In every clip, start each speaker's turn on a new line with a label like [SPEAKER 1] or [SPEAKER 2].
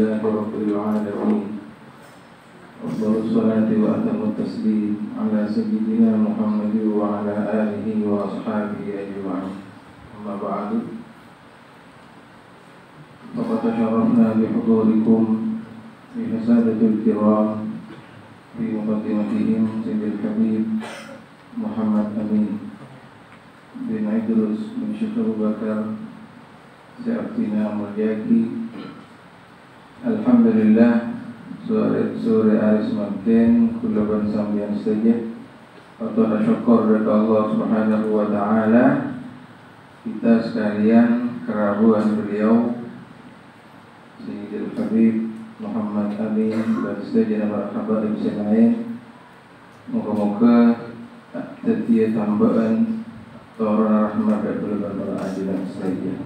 [SPEAKER 1] لله رب العالمين أفضل الصلاة وأتم التسليم على سيدنا محمد وعلى آله وأصحابه أجمعين أما بعد فقد تشرفنا بحضوركم في سادة الكرام في مقدمتهم سيد الحبيب محمد أمين bin Idrus bin Syekh Abu Bakar Syafina Mulyaki. Alhamdulillah sore hari semakin kulaban sambian saja atau syukur kepada Allah Subhanahu wa taala kita sekalian kerabuan beliau Sayyidul Habib Muhammad Amin dan sejajar para habaib sekalian. Moga-moga tetia tambahan Torana rahmat dan kulaban para ajilan saja.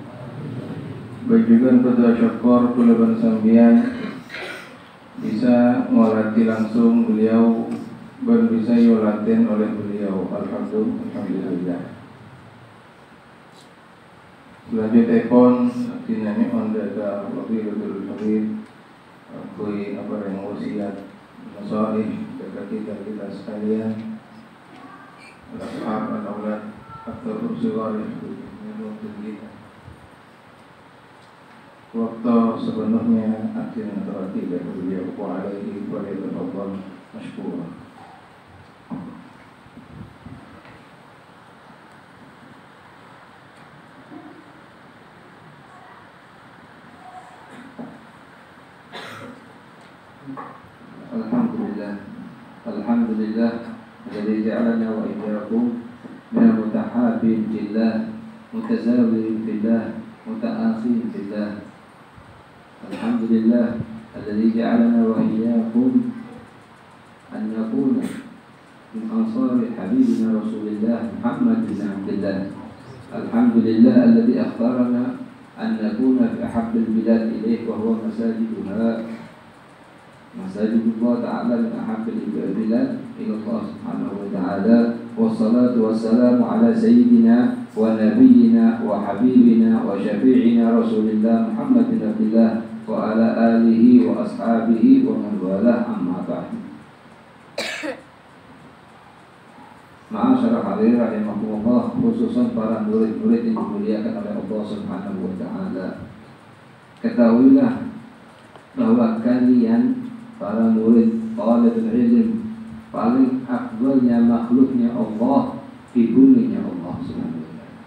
[SPEAKER 1] Bajukan pada syukur kulaban sambian bisa melatih langsung beliau dan bisa yolatin oleh beliau. Alhamdulillah. Selanjutnya pun dinami onda lebih Habib kui apa yang wasiat masalih dekat kita sekalian al-ashab al-aulad atau ursulah yang kita waktu sebenarnya akhirnya terhati dari beliau wa'alaihi wa'alaihi masyukurah. Alhamdulillah alladzi ja'alana wa iyyakum minal mutahabbin fillah mutazawirin fillah muta'akhin fillah. Alhamdulillah alladzi ja'alana wa iyyakum an nakuna min ansari habibina Rasulillah Muhammad bin Abdullah. Alhamdulillah alladzi akhtarana an nakuna fi ahabbil bilad ilayhi wa huwa masajidullah ta'ala min ahabbil bilad ila Allah subhanahu wa ta'ala. Wassalatu wassalamu ala sayyidina wa nabiyyina wa habibina wa syafi'ina Rasulillah Muhammad bin Abdullah wa ala alihi wa ashabihi wa man walah, amma ba'd. Ma'asyarah hadirin rahimakumullah, khususan para murid-murid yang dimuliakan oleh Allah subhanahu wa ta'ala. Ketahuilah bahwa kalian para murid talibul ilm paling afdalnya makhluknya Allah di buminya Allah subhanahu wa ta'ala.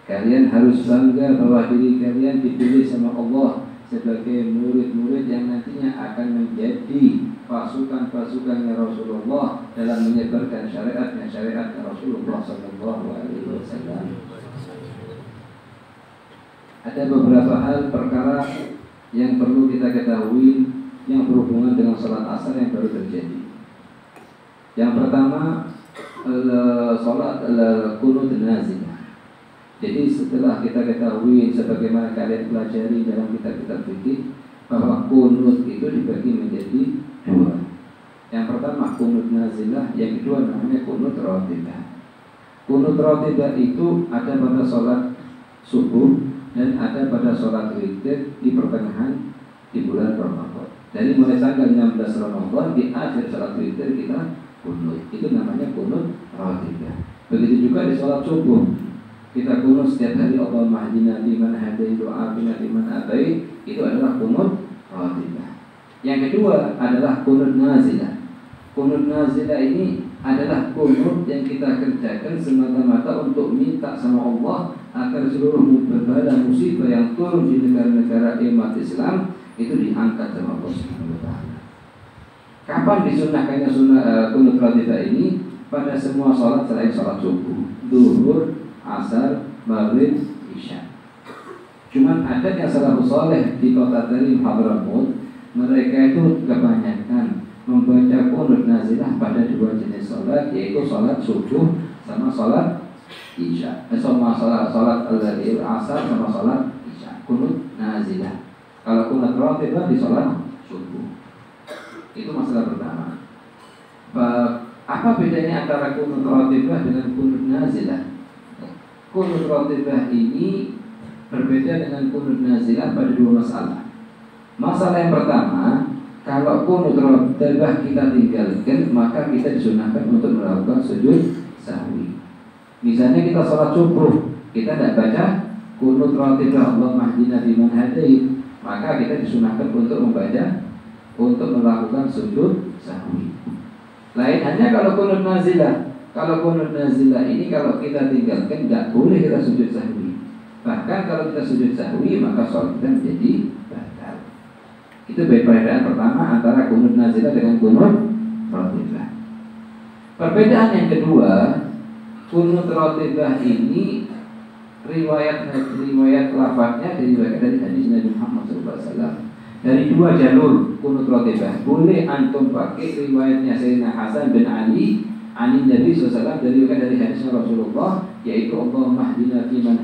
[SPEAKER 1] Kalian harus bangga bahwa diri kalian dipilih sama Allah sebagai murid-murid yang nantinya akan menjadi pasukan-pasukannya Rasulullah dalam menyebarkan syariatnya Rasulullah sallallahu alaihi wasallam. Ada beberapa hal perkara yang perlu kita ketahui yang berhubungan dengan salat asar yang baru terjadi. Yang pertama, salat qunut nazilah. Jadi setelah kita ketahui sebagaimana kalian pelajari dalam kitab-kitab fikih bahwa qunut itu dibagi menjadi dua. Yang pertama qunut nazilah, yang kedua namanya qunut ratibah. Qunut ratibah itu ada pada salat subuh dan ada pada salat witir di pertengahan di bulan Ramadan. Dari mulai tanggal 16 Ramadan di akhir salat witir kita qunut. Itu namanya qunut ratibah. Begitu juga di salat subuh. Kita qunut setiap hari, Allahumma hdina liman hadait wa afina liman atait. Itu adalah qunut ratibah. Yang kedua adalah qunut nazilah. Qunut nazilah ini adalah qunut yang kita kerjakan semata-mata untuk minta sama Allah agar seluruh berbala musibah yang turun di negara-negara umat Islam itu diangkat sama Allah Subhanahu wa taala. Kapan disunahkannya qunut ratibah ini? Pada semua salat selain salat subuh, zuhur, asar, maghrib, isya. Cuman ada yang salafus saleh di kota Tarim Hadramut, mereka itu kebanyakan membaca qunut nazilah pada dua jenis salat, yaitu salat subuh sama salat isya. Sama salat asar sama salat isya. Qunut nazilah. Kalau qunut ratibah di salat subuh. Itu masalah pertama. Apa bedanya antara qunut ratibah dengan qunut nazilah? Qunut ratibah ini berbeda dengan qunut nazilah pada dua masalah. masalah yang pertama, kalau kunut rotibah kita tinggalkan, maka kita disunahkan untuk melakukan sujud sahwi. Misalnya kita sholat subuh, kita tidak baca kunut rotibah Allahumma hdina fiman hadait, maka kita disunahkan untuk membaca, untuk melakukan sujud sahwi. Lain hanya kalau kunut nazilah. Kalau kunut nazilah ini kalau kita tinggalkan tidak boleh kita sujud sahwi. Bahkan kalau kita sujud sahwi maka sholat kita menjadi batal. Itu perbedaan pertama antara kunut nazilah dengan kunut rotibah. Perbedaan yang kedua, kunut rotibah ini riwayat lafadznya diriwayatkan dari hadis Nabi Muhammad SAW. Dari dua jalur kunut rotibah. Boleh antum pakai riwayatnya Sayyidina Hasan bin Ali Anin Nabi SAW dari hadisnya Rasulullah, yaitu Allahumma hdina fiman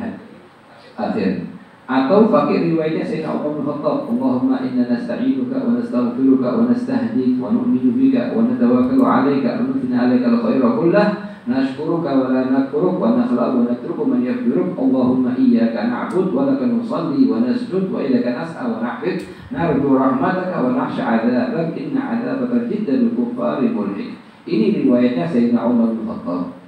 [SPEAKER 1] hadait. Atau pakai riwayatnya Sayyidina Umar bin Khattab, Allahumma inna nasta'inuka wa nastaghfiruka wa nastahdik wa nu'minu bika wa natawakkalu 'alaika wa nuthni 'alaika al-khaira kullah nashkuruka wa la nakfuruk wa nakhla'u wa natruku man yakfuruk. Allahumma iyyaka na'budu wa laka nusalli wa nasjud wa ilaika nas'a wa nahfid narju rahmataka wa nakhsha 'adzabak inna 'adzabaka jiddal kuffari mulhik. Ini riwayatnya Sayyidina Umar bin Khattab.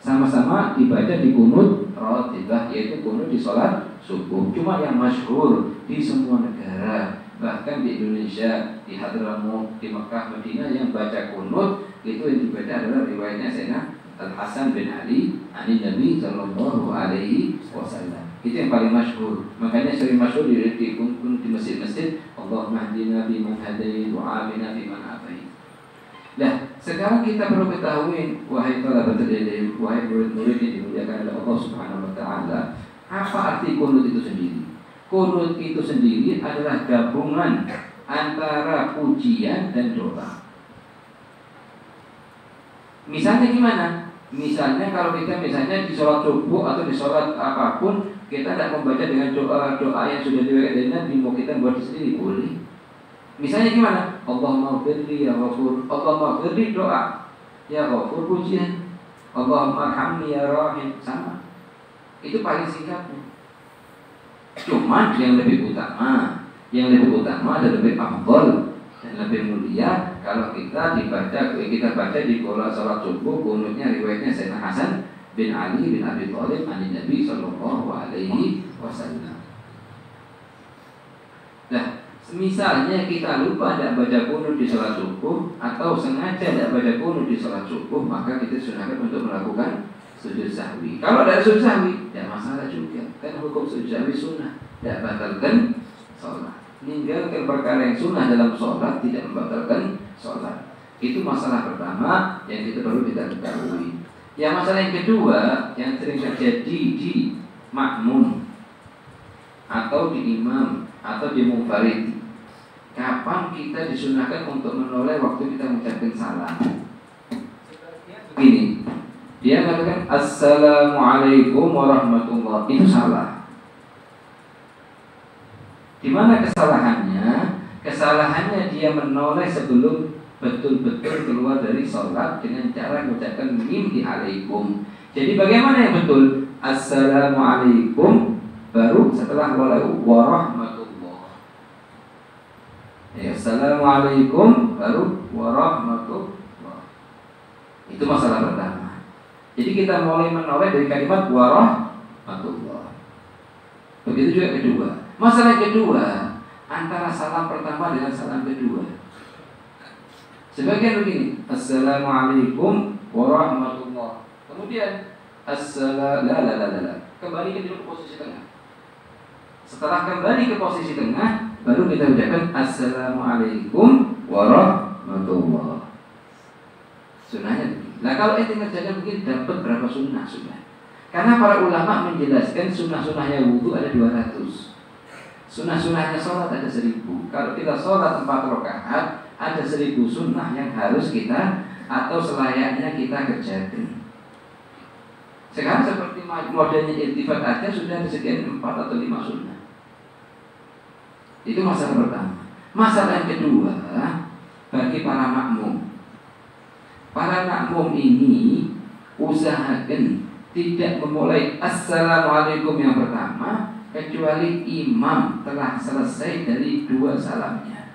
[SPEAKER 1] Sama-sama dibaca di kunut rotibah, yaitu kunut di sholat subuh. Cuma yang masyhur di semua negara, bahkan di Indonesia, di Hadramaut, di Mekah, Madinah, yang baca kunut itu yang dibaca adalah riwayatnya Sayyidina Al Hasan bin Ali ani Nabi Sallallahu Alaihi Wasallam. Itu yang paling masyhur. Makanya sering masyhur di masjid-masjid, Allahumma hdina fiman hadait wa afina fiman afait. Nah, sekarang kita perlu ketahui, wahai thalabatul ilm, wahai murid-murid yang dimuliakan oleh Allah Subhanahu wa taala, apa arti kunut itu sendiri? Kunut itu sendiri adalah gabungan antara pujian dan doa. Misalnya gimana? Misalnya kalau kita di sholat subuh atau di sholat apapun, kita tidak membaca dengan doa yang sudah diriwayatkan dari Nabi, mau kita buat sendiri boleh. Misalnya gimana? Allahumma firli ya ghafur. Allahumma firli doa, ya ghafur pujian. Allahumma arhamni ya rahim, sama. Itu paling singkatnya. Cuma yang lebih utama dan lebih afdal dan lebih mulia kalau kita baca di sholat subuh kunutnya riwayatnya Sayyidina Hasan bin Ali bin Abi Thalib an Nabi Sallallahu Alaihi Wasallam. Nah, misalnya kita lupa tidak baca kunut di sholat subuh atau sengaja tidak baca kunut di sholat subuh, maka kita disunahkan untuk melakukan sujud sahwi. Kalau ada sujud sahwi, tidak masalah juga. Kan hukum sujud sahwi sunnah, tidak batalkan sholat. Meninggalkan perkara yang sunnah dalam sholat tidak membatalkan sholat. Itu masalah pertama yang kita perlu kita ketahui. Yang masalah yang kedua yang sering terjadi di makmum atau di imam atau di munfarid, kapan kita disunahkan untuk menoleh waktu kita mengucapkan salam? Begini, dia mengatakan Assalamualaikum warahmatullahi, itu salah. Di mana kesalahannya? Kesalahannya dia menoleh sebelum betul-betul keluar dari sholat dengan cara mengucapkan mim di alaikum. Jadi bagaimana yang betul? Assalamualaikum baru setelah warahmatullah. Ya, Assalamualaikum baru warahmatullah. Itu masalah pertama. Jadi kita mulai menoleh dari kalimat warahmatullah. Begitu juga kedua. Masalah kedua antara salam pertama dengan salam kedua. Sebagian begini, Assalamualaikum warahmatullah. Kemudian kembali ke posisi tengah. Setelah kembali ke posisi tengah, baru kita ucapkan Assalamualaikum warahmatullah. Sunnahnya begini. Nah, kalau itu ngerjakan begini, dapat berapa sunnah sunnah? Karena para ulama menjelaskan sunnah-sunnahnya wudhu ada 200. Sunnah-sunnahnya sholat ada 1000. Kalau kita sholat 4 rakaat, ada 1000 sunnah yang harus kita atau selayaknya kita kerjakan. Sekarang seperti modelnya iltifat aja sudah ada sekian 4 atau 5 sunnah. Itu masalah pertama. Masalah yang kedua, bagi para makmum. Para makmum ini usahakan tidak memulai Assalamualaikum yang pertama, kecuali imam telah selesai dari dua salamnya.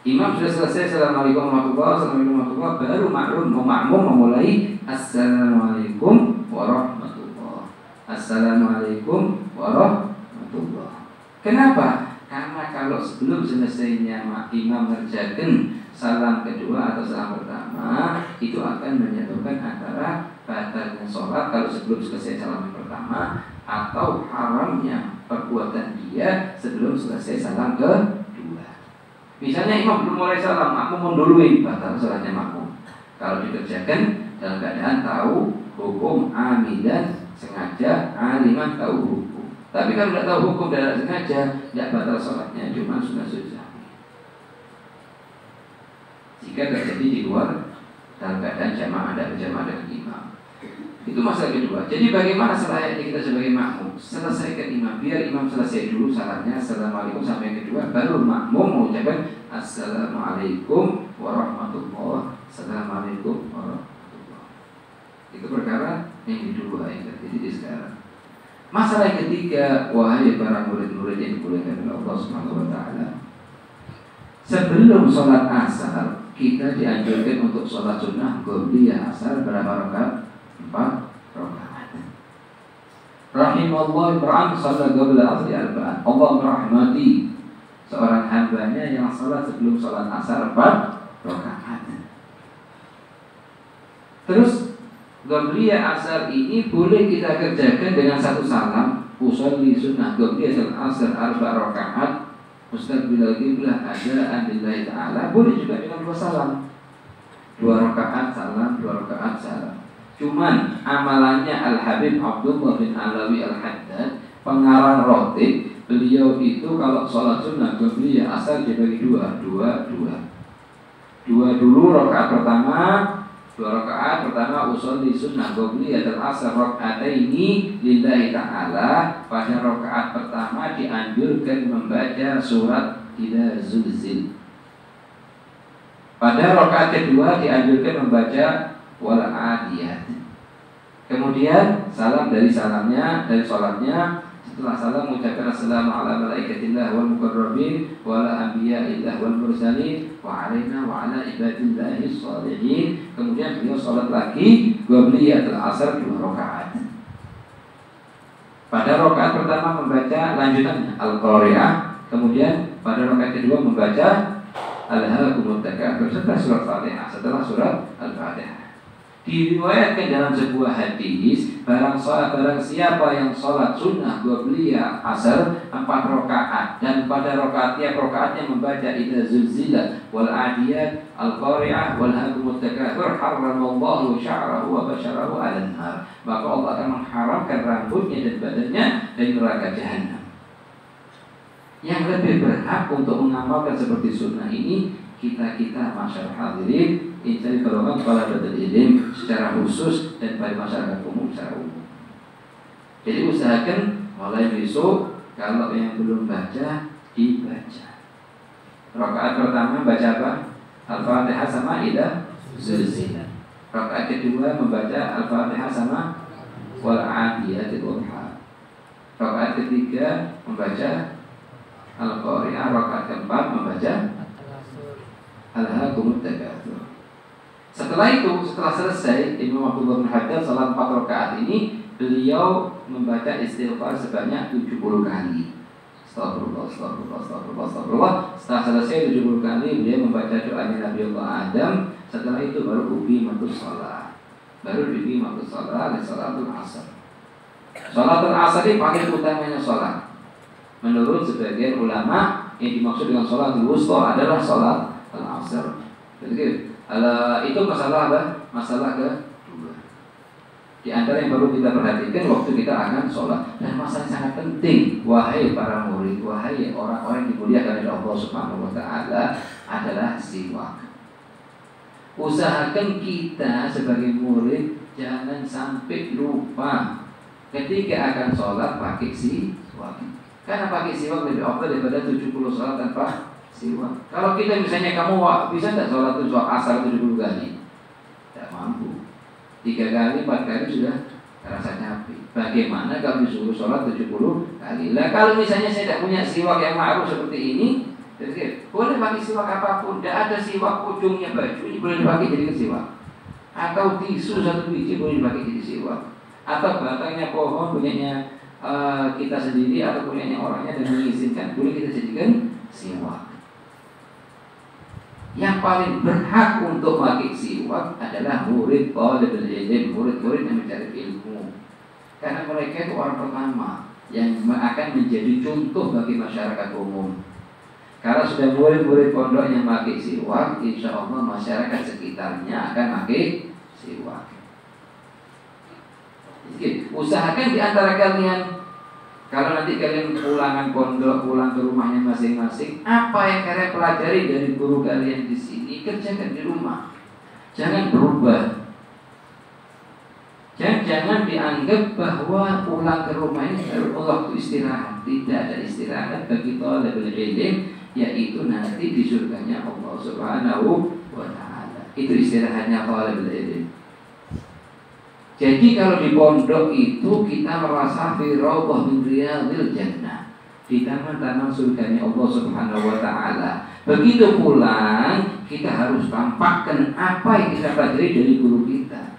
[SPEAKER 1] Imam sudah selesai Assalamualaikum warahmatullahi wabarakatuh, baru makmum memulai Assalamualaikum warahmatullahi. Assalamualaikum warahmatullahi. Kenapa? Karena kalau sebelum selesainya imam mengerjakan salam kedua atau salam pertama, itu akan menyebabkan antara batalnya sholat kalau sebelum selesai salam pertama, atau haramnya perbuatan dia sebelum selesai salam kedua. Misalnya imam belum mulai salam, makmum mendului, batal sholatnya makmum. Kalau dikerjakan dalam keadaan tahu hukum amidan, sengaja, aliman tahu hukum. Tapi kalau tidak tahu hukum dan sengaja, tidak batal sholatnya, cuma sunnah. Jika terjadi di luar dalam keadaan jamaah dan berjamaah dengan imam, itu masalah kedua. Jadi bagaimana selayaknya kita sebagai makmum? Selesaikan imam, biar imam selesai dulu salatnya Assalamualaikum sampai yang kedua, baru makmum mengucapkan Assalamualaikum warahmatullahi. Assalamualaikum warahmatullahi. Itu perkara yang kedua yang terjadi di sekarang. Masalah yang ketiga, wahai para murid-murid yang dimuliakan oleh Allah Subhanahu wa taala. Sebelum sholat asar, kita dianjurkan untuk sholat sunnah qobliyah asar berapa rakaat? 4 rakaat. Rahimallahu imra'an shalla qabla asri arba'an. Allah merahmati seorang hambanya yang sholat sebelum sholat asar 4 rakaat. Terus qobliyah asar ini boleh kita kerjakan dengan satu salam. Usolli sunnah qobliyah asar 4 rakaat mustaqbilal qiblah adaan lillahi ta'ala. Boleh juga dengan 2 salam. 2 rakaat salam, 2 rakaat salam. Cuman amalannya Al-Habib Abdullah bin Alawi Al-Haddad, pengarang rotib, beliau itu kalau sholat sunnah qobliyah asar dibagi 2 dulu rakaat pertama, 2 rakaat pertama usolli sunnah qobliyah asar rakaataini lillahi ta'ala. Pada rakaat pertama dianjurkan membaca surat Idza Zulzil. Pada rakaat kedua dianjurkan membaca Wal Adiyat. Kemudian salam dari sholatnya, setelah salam mengucapkan assalamu ala malaikatillah wal muqarrabin wa ala anbiya'illah wal mursalin wa alaina wa ala ibadillahi sholihin. Kemudian beliau sholat lagi qobliyatul asar 2 rakaat. Pada rakaat pertama membaca lanjutannya Al-Qari'ah, kemudian pada rakaat kedua membaca Alhaakumut Takatsur serta surat Fatihah setelah surat Al-Fatihah. Diriwayatkan dalam sebuah hadis, barang siapa yang sholat sunnah qobliyah asar 4 rakaat dan pada tiap rakaatnya membaca Idza Zulzilat wal Adiyat Al-Qari'ah wal Hakumut Takatsur haramallahu sya'rahu wa basyarahu 'alan nar, maka Allah akan mengharamkan rambutnya dan badannya dari neraka jahanam. Yang lebih berhak untuk mengamalkan seperti sunnah ini kita masyarakat hadirin, mencari golongan thalabatul ilm secara khusus dan pada masyarakat umum secara umum. Jadi usahakan mulai besok kalau yang belum baca dibaca. Rakaat pertama baca apa? Al-Fatihah sama Idza Zulzilat. Rakaat kedua membaca Al-Fatihah sama Wal Adiyatil Dhabha. Rakaat ketiga membaca Al-Qari'ah. Rakaat keempat membaca Alhaakumut Takatsur. Setelah selesai Imam Abdullah bin Haddad salat 4 rakaat ini, beliau membaca istighfar sebanyak 70 kali. Astagfirullah. Setelah selesai 70 kali, beliau membaca doanya Nabi Allah Adam. Setelah itu baru uqimatus shalah. Dan salatul asar. Salatul asar ini paling utamanya salat. Menurut sebagian ulama, yang dimaksud dengan salatul wusta adalah salat al-asr. Jadi itu masalah apa? Masalah kedua. Di antara yang perlu kita perhatikan waktu kita akan sholat, dan masalah yang sangat penting, wahai para murid, wahai orang-orang yang dimuliakan oleh Allah Subhanahu wa taala, adalah siwak. Usahakan kita sebagai murid jangan sampai lupa ketika akan sholat pakai siwak. Karena pakai siwak lebih afdal daripada 70 sholat tanpa siwak. Kalau kita misalnya kamu bisa tidak sholat asar 70 kali? Tidak mampu. 3 kali, 4 kali sudah terasa capek. Bagaimana kalau disuruh sholat 70 kali? Lah kalau misalnya saya tidak punya siwak yang ma'ruf seperti ini, jadi boleh pakai siwak apapun. Tidak ada siwak ujungnya baju ini boleh dipakai jadi siwak. Atau tisu satu biji boleh dipakai jadi siwak. Atau batangnya pohon punyanya kita sendiri atau punyanya orangnya dan mengizinkan boleh kita jadikan siwak. Yang paling berhak untuk pakai siwak adalah murid talibul ilm, murid-murid yang mencari ilmu. Karena mereka itu orang pertama yang akan menjadi contoh bagi masyarakat umum. Karena sudah murid-murid pondok yang pakai siwak, insya Allah masyarakat sekitarnya akan pakai siwak. Jadi, usahakan di antara kalian, kalau nanti kalian pulangan pondok, pulang ke rumahnya masing-masing, apa yang kalian pelajari dari guru kalian di sini, kerjakan di rumah. Jangan berubah. Jangan dianggap bahwa pulang ke rumah ini waktu istirahat. Tidak ada istirahat bagi talibul ilm, yaitu nanti di surganya Allah Subhanahu wa ta'ala. Itu istirahatnya talibul ilm. Jadi kalau di pondok itu kita merasa fi raudhah min riyadhil jannah, di taman-taman surganya Allah Subhanahu wa ta'ala. Begitu pulang kita harus tampakkan apa yang kita pelajari dari guru kita.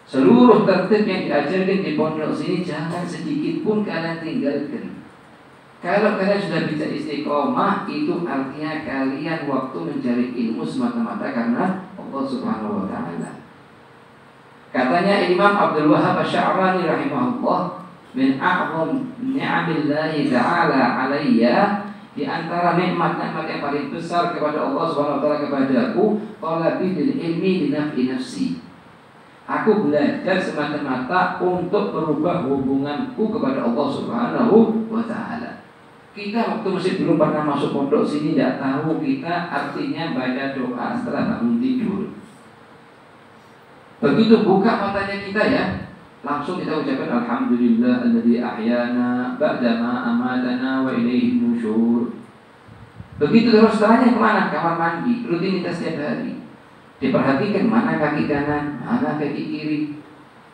[SPEAKER 1] Seluruh tertib yang diajarkan di pondok sini jangan sedikit pun kalian tinggalkan. Kalau kalian sudah bisa istiqomah, itu artinya kalian waktu mencari ilmu semata-mata karena Allah Subhanahu wa ta'ala. Katanya Imam Abdul Wahhab Asy-Sya'rani rahimahullah, min a'zam ni'amillahi ta'ala alayya, di antara nikmat-nikmat yang paling besar kepada Allah Subhanahu wa taala kepadaku, talabi bil ilmi li naf'i nafsi. Aku belajar semata-mata untuk merubah hubunganku kepada Allah Subhanahu wa taala. Kita waktu masih belum pernah masuk pondok sini tidak tahu kita artinya baca doa setelah bangun tidur. Begitu buka matanya kita ya, langsung kita ucapkan alhamdulillah alladzi ahyana ba'dama amatana wa ilaihi nusyur. Begitu terus setelahnya kemana? Kamar mandi, rutinitas setiap hari. Diperhatikan mana kaki kanan, mana kaki kiri.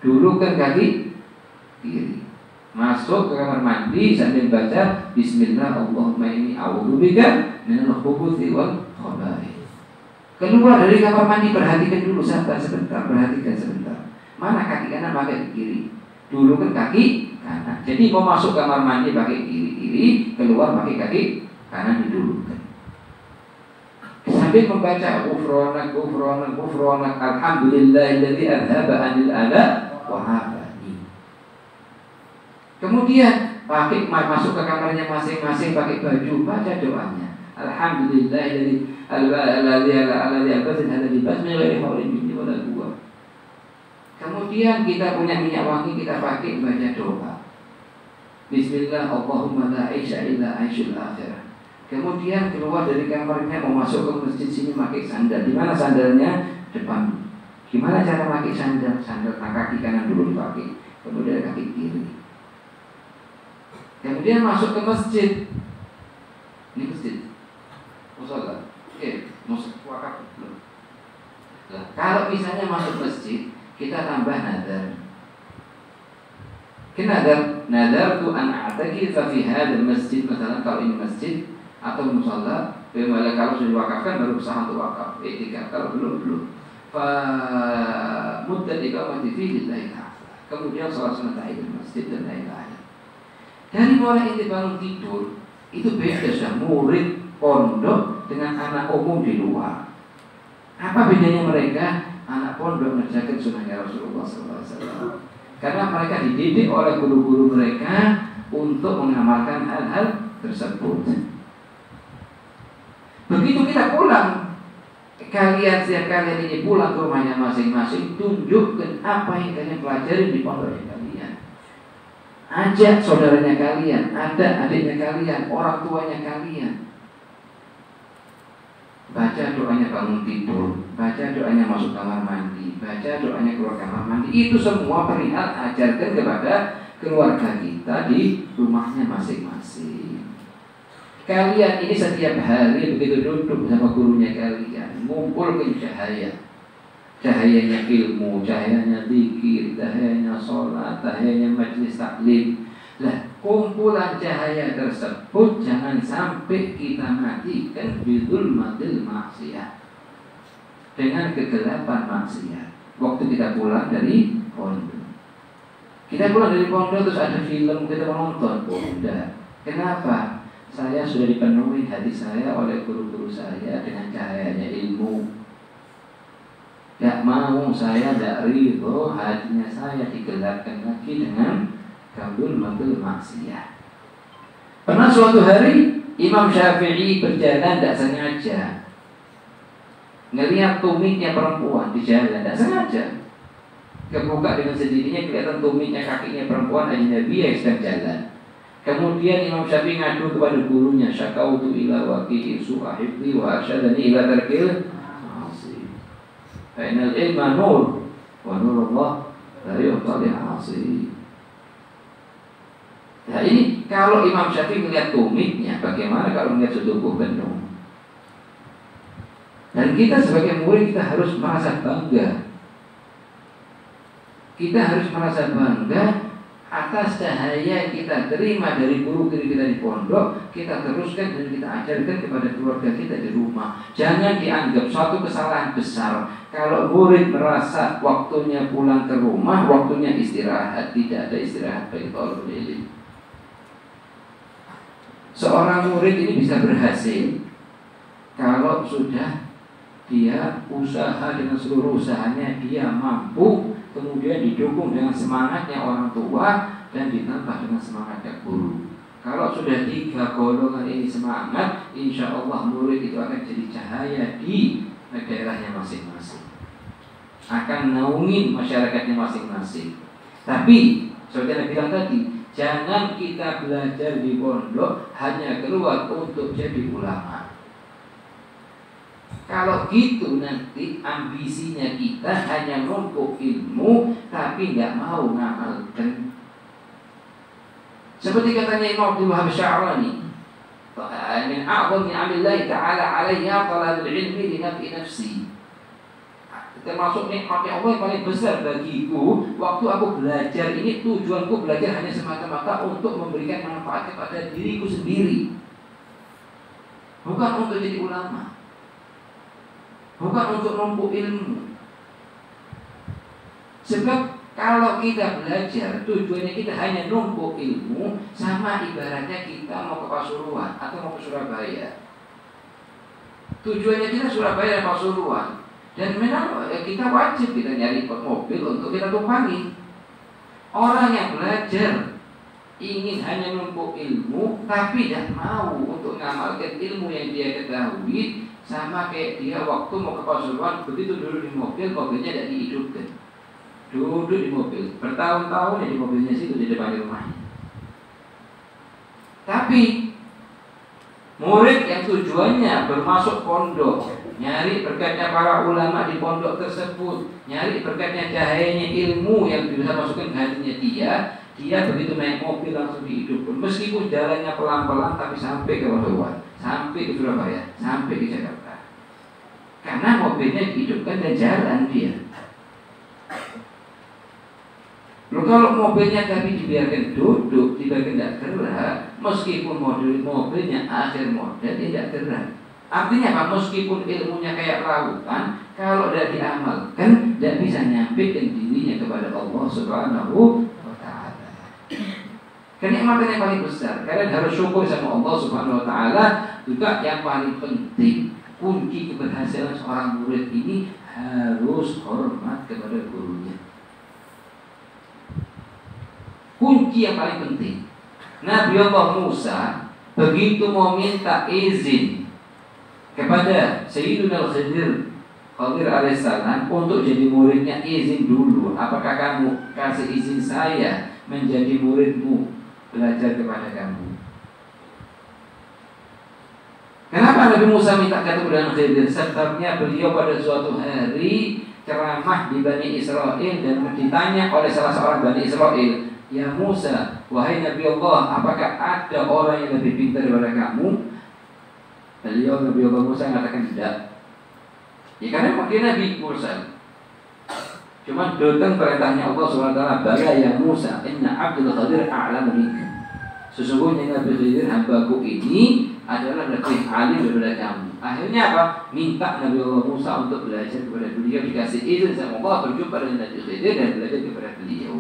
[SPEAKER 1] Dulu kan kaki kiri. Masuk ke kamar mandi sambil baca bismillah Allahumma inni a'udzubika minal khubuthi wal khaba'ith. Keluar dari kamar mandi, perhatikan dulu, sabar sebentar, perhatikan sebentar. Mana kaki kanan, pakai kaki kiri. Dulu kan kaki kanan. Jadi mau masuk kamar mandi pakai kiri-kiri, keluar pakai kaki kanan didulukan. Sambil membaca ghufranak, ghufranak, ghufranak, alhamdulillahilladzi adhaba 'anil adha wa 'afani. Kemudian pakai masuk ke kamarnya masing-masing pakai baju, baca doanya. Alhamdulillahilladzi Kemudian kita punya minyak wangi, kita pakai baca doa. Bismillah Allahumma la aisha illa aishul akhirah. Kemudian keluar dari kamarnya mau masuk ke masjid sini pakai sandal. Di mana sandalnya? Depan. Gimana cara pakai sandal? Sandal kaki kanan dulu dipakai, kemudian kaki kiri. Kemudian masuk ke masjid. Ini masjid. Musola. Masuk wakaf belum. Nah, kalau misalnya masuk masjid, kita tambah nadar. Nadar tu an a'takifa fi hadzal masjid, misalnya kalau ini masjid atau musola, kalau sudah diwakafkan baru sah untuk wakaf. Kalau belum. Fa muddat iqamati fi lillahi ta'ala. Kemudian salat sunat tahiyat masjid dan lain-lain. Dari mulai inti bangun tidur itu beda sudah murid pondok dengan anak umum di luar. Apa bedanya mereka? Anak pondok mengerjakan sunnahnya Rasulullah SAW. Karena mereka dididik oleh guru-guru mereka untuk mengamalkan hal-hal tersebut. Begitu kita pulang, setiap kalian ini pulang ke rumahnya masing-masing, tunjukkan apa yang kalian pelajari di pondoknya kalian. Ajak saudaranya kalian, ada adiknya kalian, orang tuanya kalian. Baca doanya bangun tidur, baca doanya masuk kamar mandi, baca doanya keluar kamar mandi. Itu semua perihal ajarkan kepada keluarga kita di rumahnya masing-masing. Kalian ini setiap hari begitu duduk sama gurunya kalian, ngumpulkan cahaya. cahayanya ilmu, cahayanya zikir, cahayanya sholat, cahayanya majlis taklim. Lah, kumpulan cahaya tersebut jangan sampai kita matikan bidulmatil maksiat, dengan kegelapan maksiat. Waktu kita pulang dari pondok, terus ada film kita mau nonton, tidak. Kenapa? Saya sudah dipenuhi hati saya oleh guru-guru saya dengan cahayanya ilmu. Tidak mau saya, tidak ridho hatinya saya digelapkan lagi dengan kabul-mabul maksiat. Pernah suatu hari Imam Syafi'i berjalan tidak sengaja, ngelihat tumitnya perempuan di jalan, tidak sengaja kebuka dengan sendirinya, kelihatan tumitnya kakinya perempuan ajnabi yang sedang jalan. Kemudian Imam Syafi'i ngadu kepada gurunya, syakautu ila waqi'i su'ahibli wa arsyadani ila tarkil ma'asi. Fa'inal ilma nur wa nurullah la yu'tali ma'asi. Nah ini kalau Imam Syafi'i melihat tumitnya, bagaimana kalau melihat setubuh penuh? Dan kita sebagai murid kita harus merasa bangga. Kita harus merasa bangga atas cahaya yang kita terima dari guru-guru kita di pondok, kita teruskan dan kita ajarkan kepada keluarga kita di rumah. Jangan dianggap suatu kesalahan besar kalau murid merasa waktunya pulang ke rumah, waktunya istirahat. Tidak ada istirahat bagi thalibul ilmi. Seorang murid ini bisa berhasil kalau sudah dia usaha dengan seluruh usahanya, dia mampu, kemudian didukung dengan semangatnya orang tua dan ditambah dengan semangatnya guru. Kalau sudah 3 golongan ini semangat, insya Allah murid itu akan jadi cahaya di daerahnya masing-masing, akan naungin masyarakatnya masing-masing. Tapi seperti yang bilang tadi, jangan kita belajar di pondok hanya keluar untuk jadi ulama. Kalau gitu nanti ambisinya kita hanya numpuk ilmu tapi nggak mau ngamalkan. Seperti katanya Imam Abdul Wahab Sya'rani, min a'zami 'amalillahi ta'ala 'alayya talabul ilmi li naf'i nafsi. Termasuk nikmat Allah yang paling besar bagiku, waktu aku belajar ini tujuanku belajar hanya semata-mata untuk memberikan manfaat kepada diriku sendiri, bukan untuk jadi ulama, bukan untuk numpuk ilmu. Sebab kalau kita belajar tujuannya kita hanya numpuk ilmu, sama ibaratnya kita mau ke Pasuruan atau mau ke Surabaya. Tujuannya kita Surabaya dan Pasuruan, dan memang kita wajib kita nyari mobil untuk kita tumpangi. Orang yang belajar ingin hanya numpuk ilmu tapi tidak mau untuk mengamalkan ilmu yang dia ketahui, sama kayak dia waktu mau ke Pasuruan, begitu duduk di mobil, mobilnya tidak dihidupkan. Duduk di mobil, bertahun-tahun ya di mobilnya situ di depan rumahnya. Tapi murid yang tujuannya bermasuk pondok, nyari berkatnya para ulama di pondok tersebut, nyari berkatnya cahayanya ilmu yang bisa masukkan ke hatinya dia begitu naik mobil langsung dihidupkan. Meskipun jalannya pelan-pelan tapi sampai ke Pasuruan, sampai ke Surabaya, sampai ke Jakarta. Karena mobilnya dihidupkan dan jalan dia. Loh, kalau mobilnya tapi dibiarkan duduk, dibiarkan tidak gerak, meskipun mobilnya akhir model tidak gerak. Artinya apa? Meskipun ilmunya kayak lautan, kalau tidak diamalkan, tidak bisa nyampein dirinya kepada Allah Subhanahu wa Ta'ala. Kenikmatan yang paling besar, kalian harus syukur sama Allah Subhanahu wa Ta'ala. Juga yang paling penting, kunci keberhasilan seorang murid ini harus hormat kepada gurunya. Kunci yang paling penting. Nabi Allah Musa begitu mau minta izin kepada Sayyidina Khidir alaihissalam untuk jadi muridnya, izin dulu. Apakah kamu kasih izin saya menjadi muridmu, belajar kepada kamu? Kenapa Nabi Musa minta ketemu dengan Khidir? Sebabnya beliau pada suatu hari ceramah di Bani Israel dan ditanya oleh salah seorang Bani Israel, "Ya Musa, wahai Nabi Allah, apakah ada orang yang lebih pintar daripada kamu?" Beliau Nabi Allah Musa mengatakan tidak. Ya karena dia Nabi Musa. Cuma datang perintahnya Allah SWT, bala ya Musa, inna Abdul Qadir a'lamu minka. Sesungguhnya Nabi Khidir hambaku ini adalah lebih alim daripada kamu. Akhirnya apa? Minta Nabi Allah Musa untuk belajar kepada beliau, dikasih izin sama Allah berjumpa dengan Nabi Khidir dan belajar kepada beliau.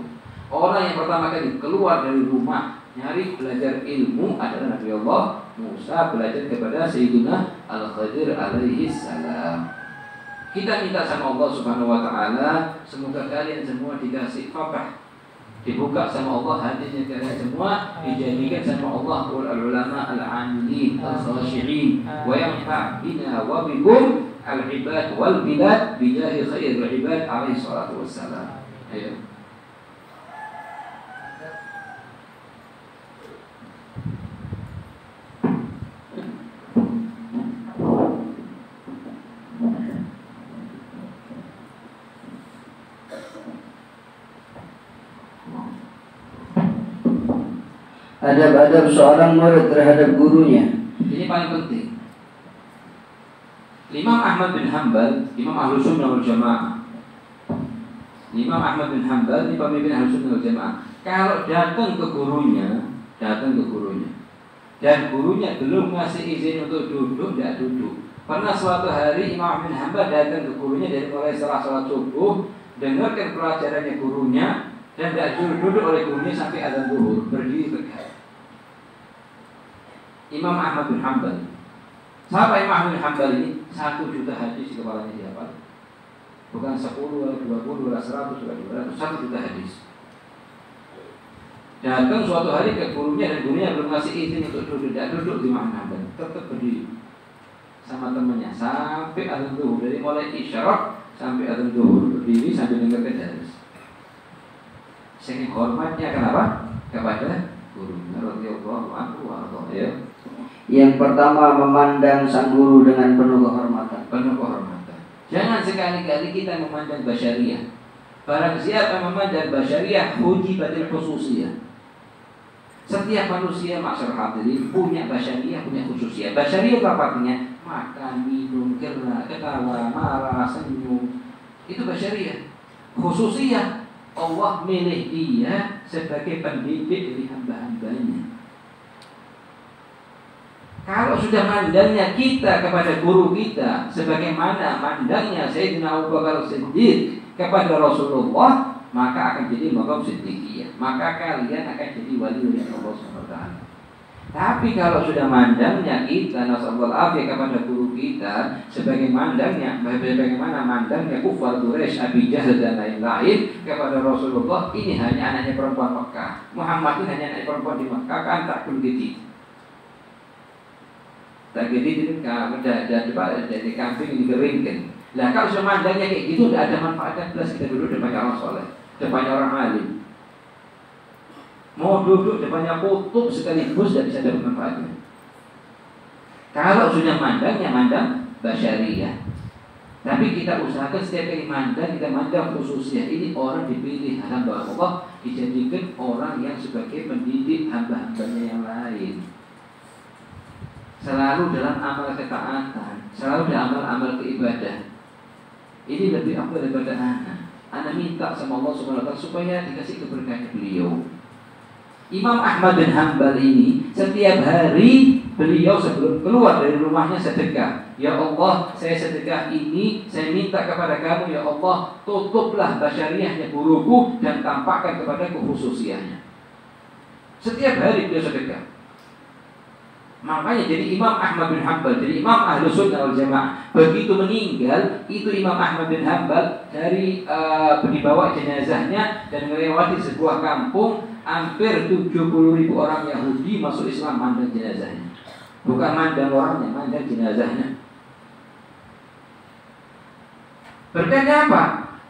[SPEAKER 1] Orang yang pertama kali keluar dari rumah nyari belajar ilmu adalah Nabi Allah Musa, belajar kepada Sayyidina Al-Khidir alaihi salam. Kita minta sama Allah Subhanahu wa taala, semoga kalian semua dikasih fatah, dibuka sama Allah hatinya kalian semua, dijadikan sama Allah ulama al-amilin al-khashi'in wa yanfa' bina wa bikum al-ibad wal bilad bijahi khairil ibad alaihi salatu wassalam. Ayo.
[SPEAKER 2] Adab-adab seorang murid terhadap gurunya.
[SPEAKER 1] Ini paling penting. Imam Ahmad bin Hanbal, Imam Ahlus Sunnah wal Jamaah. Imam Ahmad bin Hanbal ini pemimpin Ahlus Sunnah wal Jamaah. Kalau datang ke gurunya, dan gurunya belum ngasih izin untuk duduk, tidak duduk. Pernah suatu hari Imam Ahmad bin Hanbal datang ke gurunya dari mulai setelah sholat subuh, dengarkan pelajarannya gurunya, dan tidak duduk oleh gurunya sampai azan zuhur, berdiri tegak. Imam Ahmad bin Hanbal. Siapa Imam Ahmad bin Hanbal ini? 1 juta hadis di kepalanya dihafal. Bukan 10, 20, 100, 200, 1 juta hadis. Datang suatu hari ke gurunya dan gurunya belum ngasih izin untuk duduk, tidak duduk di Imam Hanbal, tetap berdiri sama temannya sampai azan zuhur, dari mulai isyarat sampai azan zuhur berdiri sambil dengar hadis. Saking hormatnya kenapa? Kepada gurunya radhiyallahu anhu wa radhiyallahu.
[SPEAKER 2] Yang pertama, memandang sang guru dengan penuh kehormatan.
[SPEAKER 1] Penuh kehormatan. Jangan sekali-kali kita memandang basyariah. Barang siapa memandang basyariah, hujibatil khususiyah. Setiap manusia masyarakat hadirin punya basyariah, punya khususiyah. Basyariah itu apa artinya? Makan, minum, gerak, ketawa, marah, senyum. Itu basyariah. Khususiyah, Allah milih dia sebagai pendidik dari hamba-hambanya. Kalau sudah mandangnya kita kepada guru kita sebagaimana mandangnya Sayyidina Abu Bakar Siddiq kepada Rasulullah, maka akan jadi maqam siddiqiyah. Maka kalian akan jadi wali Allah SWT. Tapi kalau sudah mandangnya kita nasallallahu alaihi kepada guru kita sebagaimana mandangnya kufar Quraisy, Abi Jahal dan lain-lain kepada Rasulullah, ini hanya anaknya perempuan Mekah. Muhammad ini hanya anak perempuan di Mekah, kan tak begitu. Tak gitu itu dari kambing dikeringkan. Nah kalau sudah mandangnya kayak gitu, tidak ada manfaatnya. Plus kita duduk depannya orang soleh, depannya orang alim. Mau duduk depannya kutub sekaligus tidak bisa dapat manfaatnya. Kalau sudah mandangnya mandang basyariah. Tapi kita usahakan setiap kali mandang, kita mandang khususnya. Ini orang dipilih hamba Allah, dijadikan orang yang sebagai pendidik hamba-hambanya yang lain. Selalu dalam amal ketaatan, selalu dalam amal keibadah. Ini lebih afdal daripada anak. Anak minta sama Allah SWT supaya dikasih keberkahan beliau. Imam Ahmad bin Hanbal ini setiap hari beliau sebelum keluar dari rumahnya sedekah. Ya Allah, saya sedekah ini, saya minta kepada kamu ya Allah, tutuplah basyariahnya guruku dan tampakkan kepada kekhususiannya. Setiap hari beliau sedekah. Makanya jadi Imam Ahmad bin Hanbal, jadi Imam Ahlus Sunnah wal Jamaah. Begitu meninggal, itu Imam Ahmad bin Hanbal dari dibawa jenazahnya dan melewati sebuah kampung, hampir 70.000 orang Yahudi masuk Islam mandang jenazahnya. Bukan mandang orangnya, mandang jenazahnya. Berkatnya apa?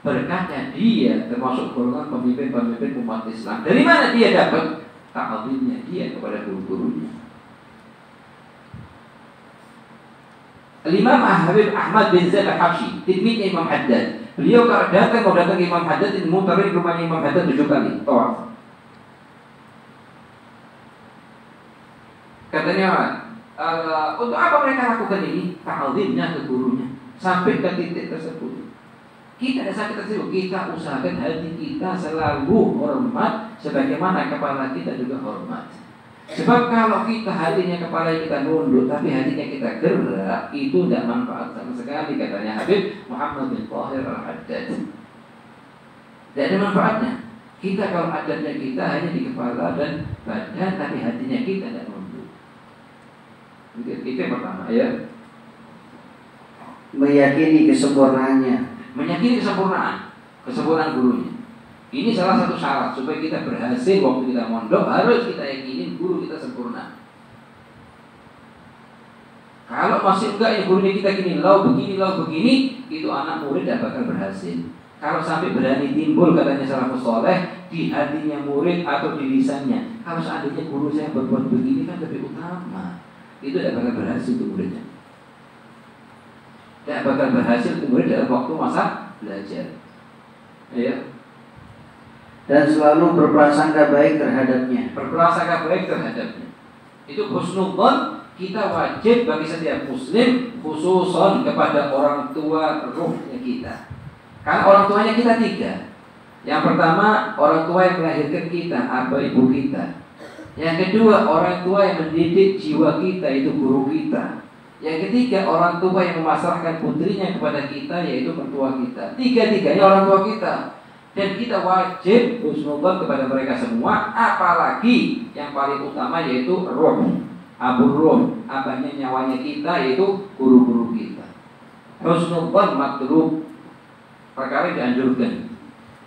[SPEAKER 1] Berkatnya dia termasuk golongan pemimpin-pemimpin umat Islam. Dari mana dia dapat? Ta'zimnya dia kepada guru-gurunya. Imam Habib Ahmad bin Zaid al-Habsyi, tilmidnya Imam Haddad. Beliau kalau datang ke Imam Haddad, ini muterin rumahnya Imam Haddad 7 kali, tawaf. Katanya, untuk apa mereka lakukan ini? Ta'zimnya ke gurunya, sampai ke titik tersebut. Kita tidak sakit tersebut, kita usahakan hati kita selalu hormat sebagaimana kepala kita juga hormat. Sebab kalau kita hatinya kepala kita nunduk tapi hatinya kita gerak, itu tidak manfaat sama sekali, katanya Habib Muhammad bin Tahir Al-Haddad. Tidak ada manfaatnya. Kita kalau adatnya kita hanya di kepala dan badan, tapi hatinya kita tidak nunduk. Itu yang pertama ya.
[SPEAKER 2] Meyakini kesempurnaannya.
[SPEAKER 1] Meyakini kesempurnaan gurunya. Ini salah satu syarat supaya kita berhasil waktu kita mondok, harus kita yakinin guru kita sempurna. Kalau masih enggak ya gurunya kita gini, lau begini, itu anak murid tidak bakal berhasil. Kalau sampai berani timbul katanya salafus saleh di hatinya murid atau di lisannya, kalau seandainya guru saya berbuat begini kan lebih utama, itu tidak bakal berhasil untuk muridnya. Tidak bakal berhasil kemudian dalam waktu masa belajar. Ya.
[SPEAKER 2] Dan selalu berprasangka baik terhadapnya.
[SPEAKER 1] Berprasangka baik terhadapnya. Itu husnudzon kita wajib bagi setiap muslim, khususon kepada orang tua ruhnya kita. Karena orang tuanya kita tiga. Yang pertama orang tua yang melahirkan kita, abah ibu kita. Yang kedua orang tua yang mendidik jiwa kita, itu guru kita. Yang ketiga orang tua yang memasrahkan putrinya kepada kita, yaitu mertua kita. Tiga-tiganya orang tua kita. Dan kita wajib husnudzon kepada mereka semua. Apalagi yang paling utama yaitu ruh, abur ruh, abahnya nyawanya kita, yaitu guru-guru kita. Husnudzon matlub, perkara yang dianjurkan.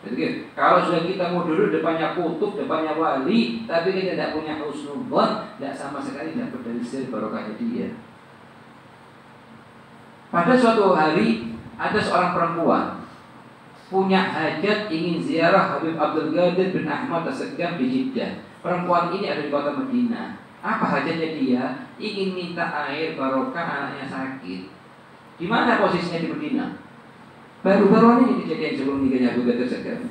[SPEAKER 1] Jadi kalau sudah kita mau dulu depannya kutub, depannya wali, tapi kita tidak punya husnudzon, tidak sama sekali dapat dari sir barokahnya dia. Pada suatu hari ada seorang perempuan punya hajat ingin ziarah Habib Abdul Qadir bin Ahmad As-Segaf di Jeddah. Perempuan ini ada di kota Madinah. Apa hajatnya dia? Ingin minta air barokah anaknya sakit. Di mana posisinya di Madinah? Baru-baru ini kejadian sebelum nikahnya Habib Qadir As-Segaf.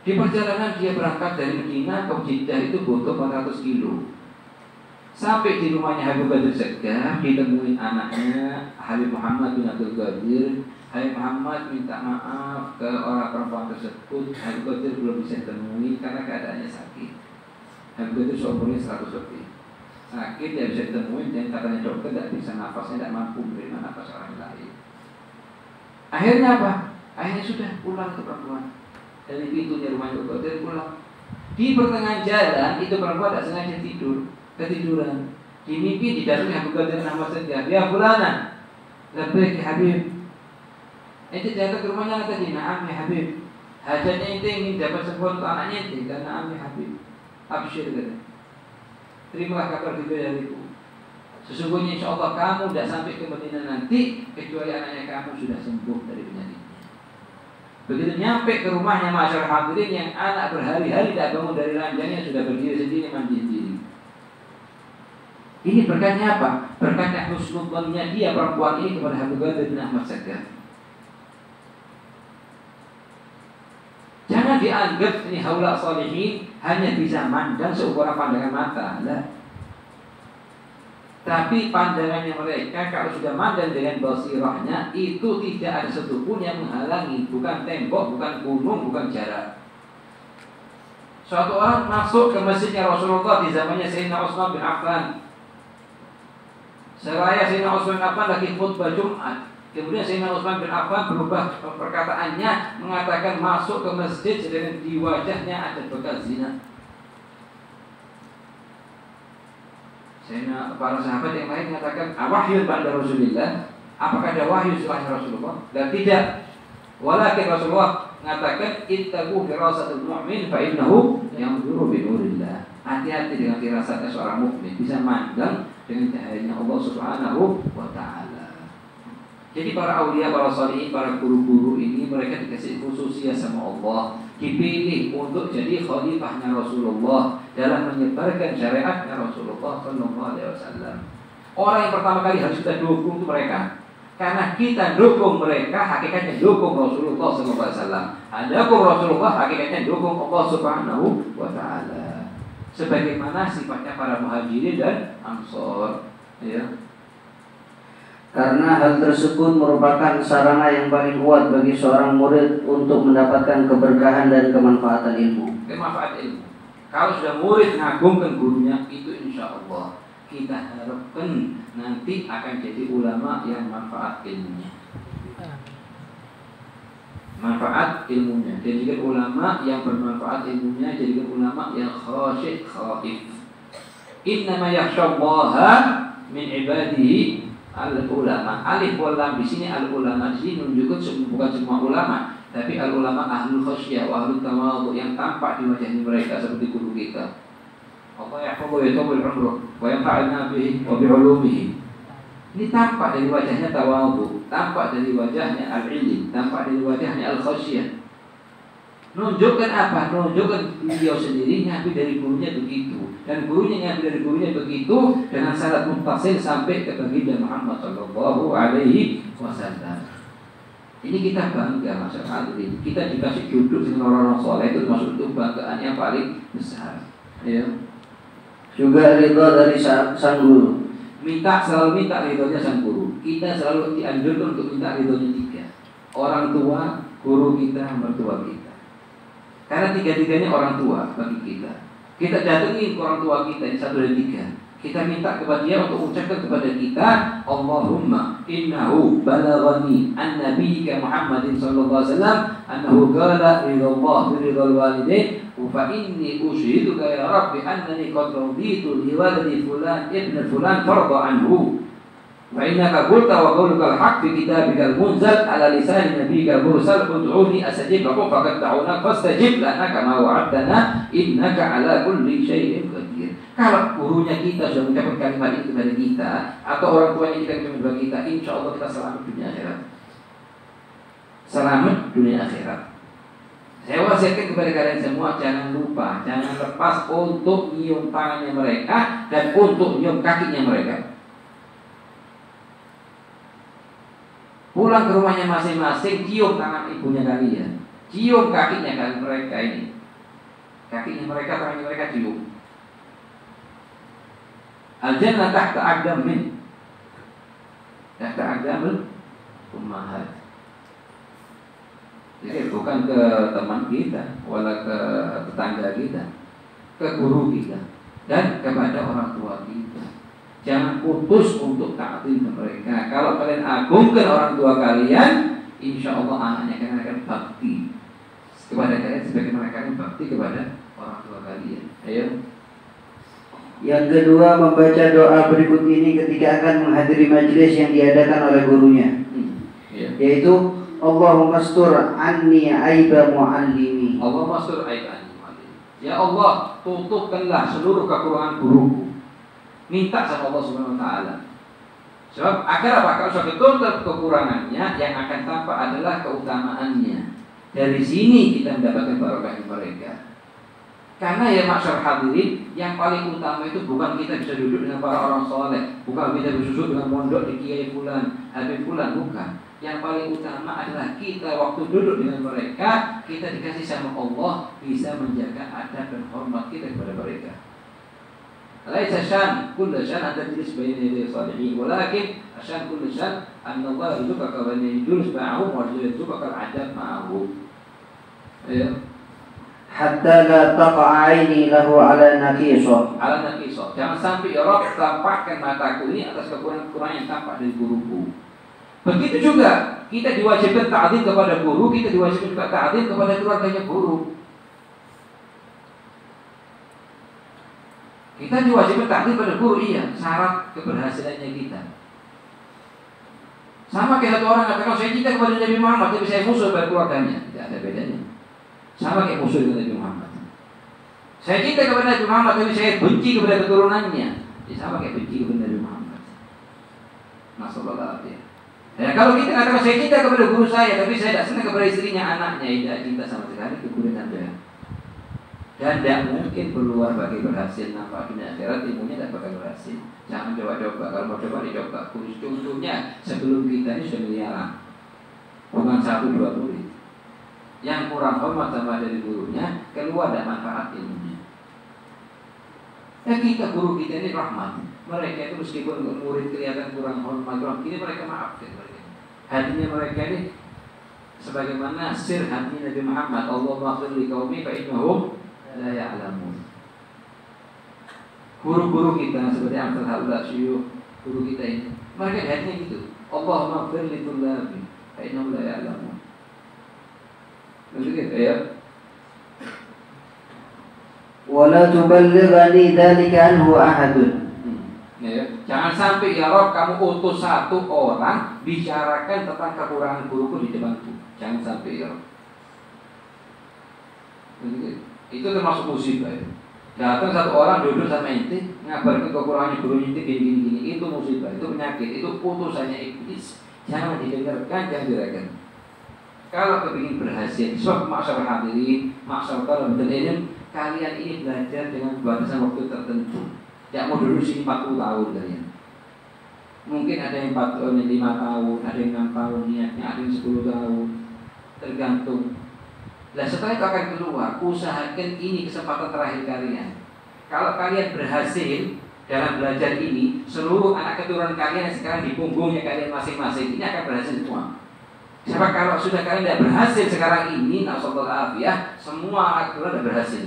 [SPEAKER 1] Di perjalanan dia berangkat dari Madinah ke Jeddah itu butuh 400 kilo. Sampai di rumahnya Habib Qadir As-Segaf, ditemuin anaknya Habib Muhammad bin Abdul Qadir. Habib Muhammad minta maaf ke orang perempuan tersebut. Habib Qadir belum bisa ditemui karena keadaannya sakit. Habib Qadir seumurnya 100 lebih. Sakit, tidak bisa ditemui dan katanya dokter tidak bisa nafasnya, tidak mampu menerima nafas orang lain. Akhirnya apa? Akhirnya sudah pulang ke perempuan. Dari pintunya rumah Habib Qadir pulang. Di pertengahan jalan itu perempuan tidak sengaja ketiduran. Di mimpi didatangi Habib Qadir Ahmad As-Segaf. Ya fulana, labbaik ya Habib. Ente datang ke rumahnya tadi, na'am ya Habib. Hajatnya ente ingin dapat sembuhan untuk anaknya ente, dan na'am ya Habib. Absyir kata. Terimalah kabar itu dariku. Sesungguhnya insya Allah kamu tidak sampai ke Madinah nanti kecuali anaknya kamu sudah sembuh dari penyakitnya. Begitu nyampe ke rumahnya masyarakat hadirin, yang anak berhari-hari tidak bangun dari ranjangnya, sudah berdiri sendiri, mandi sendiri. Ini berkatnya apa? Berkatnya husnudzonnya dia perempuan ini kepada Habib Qadir bin Ahmad As-Segaf. Jangan dianggap ini haula sholihin hanya bisa mandang seukuran pandangan mata. Lah. Tapi pandangannya mereka kalau sudah mandang dengan basirahnya, itu tidak ada satupun yang menghalangi. Bukan tembok, bukan gunung, bukan jarak. Suatu orang masuk ke masjidnya Rasulullah di zamannya Sayyidina Utsman bin Affan. Seraya Sayyidina Utsman bin Affan lagi khutbah Jumat. Kemudian Sayyidina Utsman bin Affan berubah perkataannya, mengatakan masuk ke masjid sedangkan di wajahnya ada bekas zina. Sayyidina para sahabat yang lain mengatakan, "Wahyun ba'da Rasulillah?" Apakah ada wahyu setelah Rasulullah? Dan tidak. Walakin Rasulullah mengatakan, "Ittaqu firasatul mu'min fa innahu yanzuru bi nurillah." Hati-hati dengan firasatnya seorang mukmin, bisa mandang dengan cahayanya Allah Subhanahu wa taala. Jadi para aulia, para sholihin, para guru-guru ini mereka dikasih khususiyah sama Allah, dipilih untuk jadi khalifahnya Rasulullah dalam menyebarkan syariatnya Rasulullah Sallallahu Alaihi Wasallam. Orang yang pertama kali harus kita dukung itu mereka, karena kita dukung mereka hakikatnya dukung Rasulullah Sallallahu Alaihi Wasallam. Dukung Rasulullah hakikatnya dukung Allah Subhanahu wa taala. Sebagaimana sifatnya para muhajirin dan ansor, ya.
[SPEAKER 2] Karena hal tersebut merupakan sarana yang paling kuat bagi seorang murid untuk mendapatkan keberkahan dan kemanfaatan ilmu.
[SPEAKER 1] Kemanfaat ilmu. Kalau sudah murid mengagungkan gurunya, itu insya Allah kita harapkan nanti akan jadi ulama yang manfaat ilmunya. Manfaat ilmunya. Jadikan ulama yang bermanfaat ilmunya, jadikan ulama yang khasyid khaif. Innama yakhsyallaha min ibadihi al-ulama. Alif wal lam di sini al-ulama di sini menunjukkan bukan semua ulama, tapi al-ulama ahlul khasyah wa ahlul tawadhu yang tampak di wajah mereka seperti guru kita. Allah yahfadhu wa yatawwal umruh wa yanfa'una bihi wa bi'ulumihi. Ini tampak dari wajahnya tawadhu, tampak dari wajahnya al-ilm, tampak dari wajahnya al-khasyah. Nunjukkan apa? Nunjukkan beliau sendiri ngambil dari gurunya begitu, dan gurunya ngambil dari gurunya begitu dengan syarat muttasil sampai ke baginda Muhammad sallallahu alaihi wasallam. Ini kita bangga masyarakat ini. Kita dikasih duduk dengan orang-orang soleh, itu maksud itu banggaan yang paling besar. Ya.
[SPEAKER 2] Juga ridha dari sang guru.
[SPEAKER 1] Selalu minta ridhonya sang guru. Kita selalu dianjurkan untuk minta ridhonya 3. Orang tua, guru kita, mertua kita. Karena 3-3 ini orang tua bagi kita. Kita datangin ke orang tua kita yang 1 dan 3. Kita minta kepada dia untuk ucapkan kepada kita, Allahumma innahu balaghani an nabiyyika Muhammadin sallallahu alaihi wasallam annahu qala ridallah fi ridal walidain fa inni ushiduka ya rabbi annani qad raditu li waladi fulan ibn fulan farda anhu. Fa'innaka qulta wa qawluka al-haq fi kitabika al-munzal ala lisan nabiyyika mursal ud'uni astajib lakum faqad da'una fastajib lana kama wa'adtana innaka ala kulli syai'in qadir. Kalau gurunya kita sudah mengucapkan kalimat itu kepada kita, atau orang tuanya kita kepada kita, insya Allah kita selamat dunia akhirat. Selamat dunia akhirat. Saya wasiatkan kepada kalian semua, jangan lupa, jangan lepas untuk nyium tangannya mereka dan untuk nyium kakinya mereka. Pulang ke rumahnya masing-masing, cium tangan ibunya kalian, cium kakinya kalian mereka ini, kakinya mereka, tangannya mereka cium. Al-jannah tahta aqdamin, tahta aqdamil ummahat. Jadi bukan ke teman kita, wala ke tetangga kita, ke guru kita, dan kepada orang tua kita. Jangan putus untuk ta'zim mereka. Kalau kalian agungkan orang tua kalian, insya Allah anaknya akan bakti kepada kalian sebagaimana kalian bakti kepada orang tua kalian. Ayo.
[SPEAKER 2] Yang kedua, membaca doa berikut ini ketika akan menghadiri majelis yang diadakan oleh gurunya, yaitu Allahumma astur anni aiba muallimi.
[SPEAKER 1] Allahumma astur aiba muallimi. Ya Allah, tutupkanlah seluruh kekurangan guruku. Minta sama Allah Subhanahu wa taala. Sebab agar apa? Kalau sudah tutup kekurangannya, yang akan tampak adalah keutamaannya. Dari sini kita mendapatkan barokah mereka. Karena ya masyarakat hadirin, yang paling utama itu bukan kita bisa duduk dengan para orang soleh, bukan kita bersusuk dengan mondok di Kiai Fulan, Habib Fulan, bukan. Yang paling utama adalah kita waktu duduk dengan mereka, kita dikasih sama Allah bisa menjaga adab dan hormat kita kepada mereka. Laisa syan kullu syan anta tajlis baina yaday salihin, walakin asyan kullu syan anna Allah yarzuqaka wa yajlus ma'ahum wa yarzuqaka al-adab ma'ahum. Ya.
[SPEAKER 2] Hatta la taqa 'aini lahu 'ala naqisah.
[SPEAKER 1] Ala naqisah. Jangan sampai ya Rabb tampakkan mataku ini atas kekurangan-kekurangan yang tampak dari guruku. Begitu juga kita diwajibkan ta'zim kepada guru, kita diwajibkan juga ta'zim kepada keluarganya guru. Kita diwajibkan ta'zim pada guru, iya, syarat keberhasilannya kita. Sama kayak satu orang katakan saya cinta kepada Nabi Muhammad tapi saya musuh pada keluarganya, tidak ada bedanya. Sama kayak musuh dengan Nabi Muhammad. Saya cinta kepada Nabi Muhammad tapi saya benci kepada keturunannya, ya sama kayak benci kepada Nabi Muhammad. Masallah ya. Ya kalau kita katakan saya cinta kepada guru saya tapi saya tidak senang kepada istrinya, anaknya, tidak cinta sama sekali keguruan Anda. Dan tidak mungkin keluar bagi berhasil nampak dunia akhirat, ilmunya tidak bakal berhasil. Jangan coba-coba, kalau mau coba dicoba. Contohnya sebelum kita ini sudah miliaran, bukan 1-2 murid. Yang kurang hormat sama dari gurunya, keluar dan manfaat ilmunya. Kita guru kita ini rahmat. Mereka itu meskipun murid kelihatan kurang hormat, ini mereka maafkan mereka. Hatinya mereka ini sebagaimana sir hati Nabi Muhammad, Allahumma ighfir li qaumi fa innahum la ya'lamun. Guru-guru kita seperti Abdul Haula Syuyukh, guru kita ini, mereka hatinya gitu. Allahumma ighfir li tullabi fa innahum la ya'lamun. Begitu ya.
[SPEAKER 2] Wala tuballighani dzalika anhu ahadun.
[SPEAKER 1] Ya. Jangan sampai ya Rob kamu utus satu orang bicarakan tentang kekurangan guruku di depanku. Jangan sampai ya Rob. Itu termasuk musibah ya. Datang satu orang duduk sama inti ngabarkan kekurangan guru inti gini. Itu musibah, itu penyakit, itu utusannya iblis. Jangan didengarkan, jangan direken. Kalau kepingin berhasil, sebab masyarakat hadirin, masyarakat betul ini, kalian ini belajar dengan batasan waktu tertentu. Tidak mau dulu sini 40 tahun kalian. Mungkin ada yang 5 tahun, ada yang 6 tahun niatnya, ada yang 10 tahun. Tergantung. Nah setelah itu akan keluar, usahakan ini kesempatan terakhir kalian. Kalau kalian berhasil dalam belajar ini, seluruh anak keturunan kalian yang sekarang di punggungnya kalian masing-masing ini akan berhasil semua. Sebab kalau sudah kalian tidak berhasil sekarang ini, nasallallahu alaihi, semua anak keturunan tidak berhasil.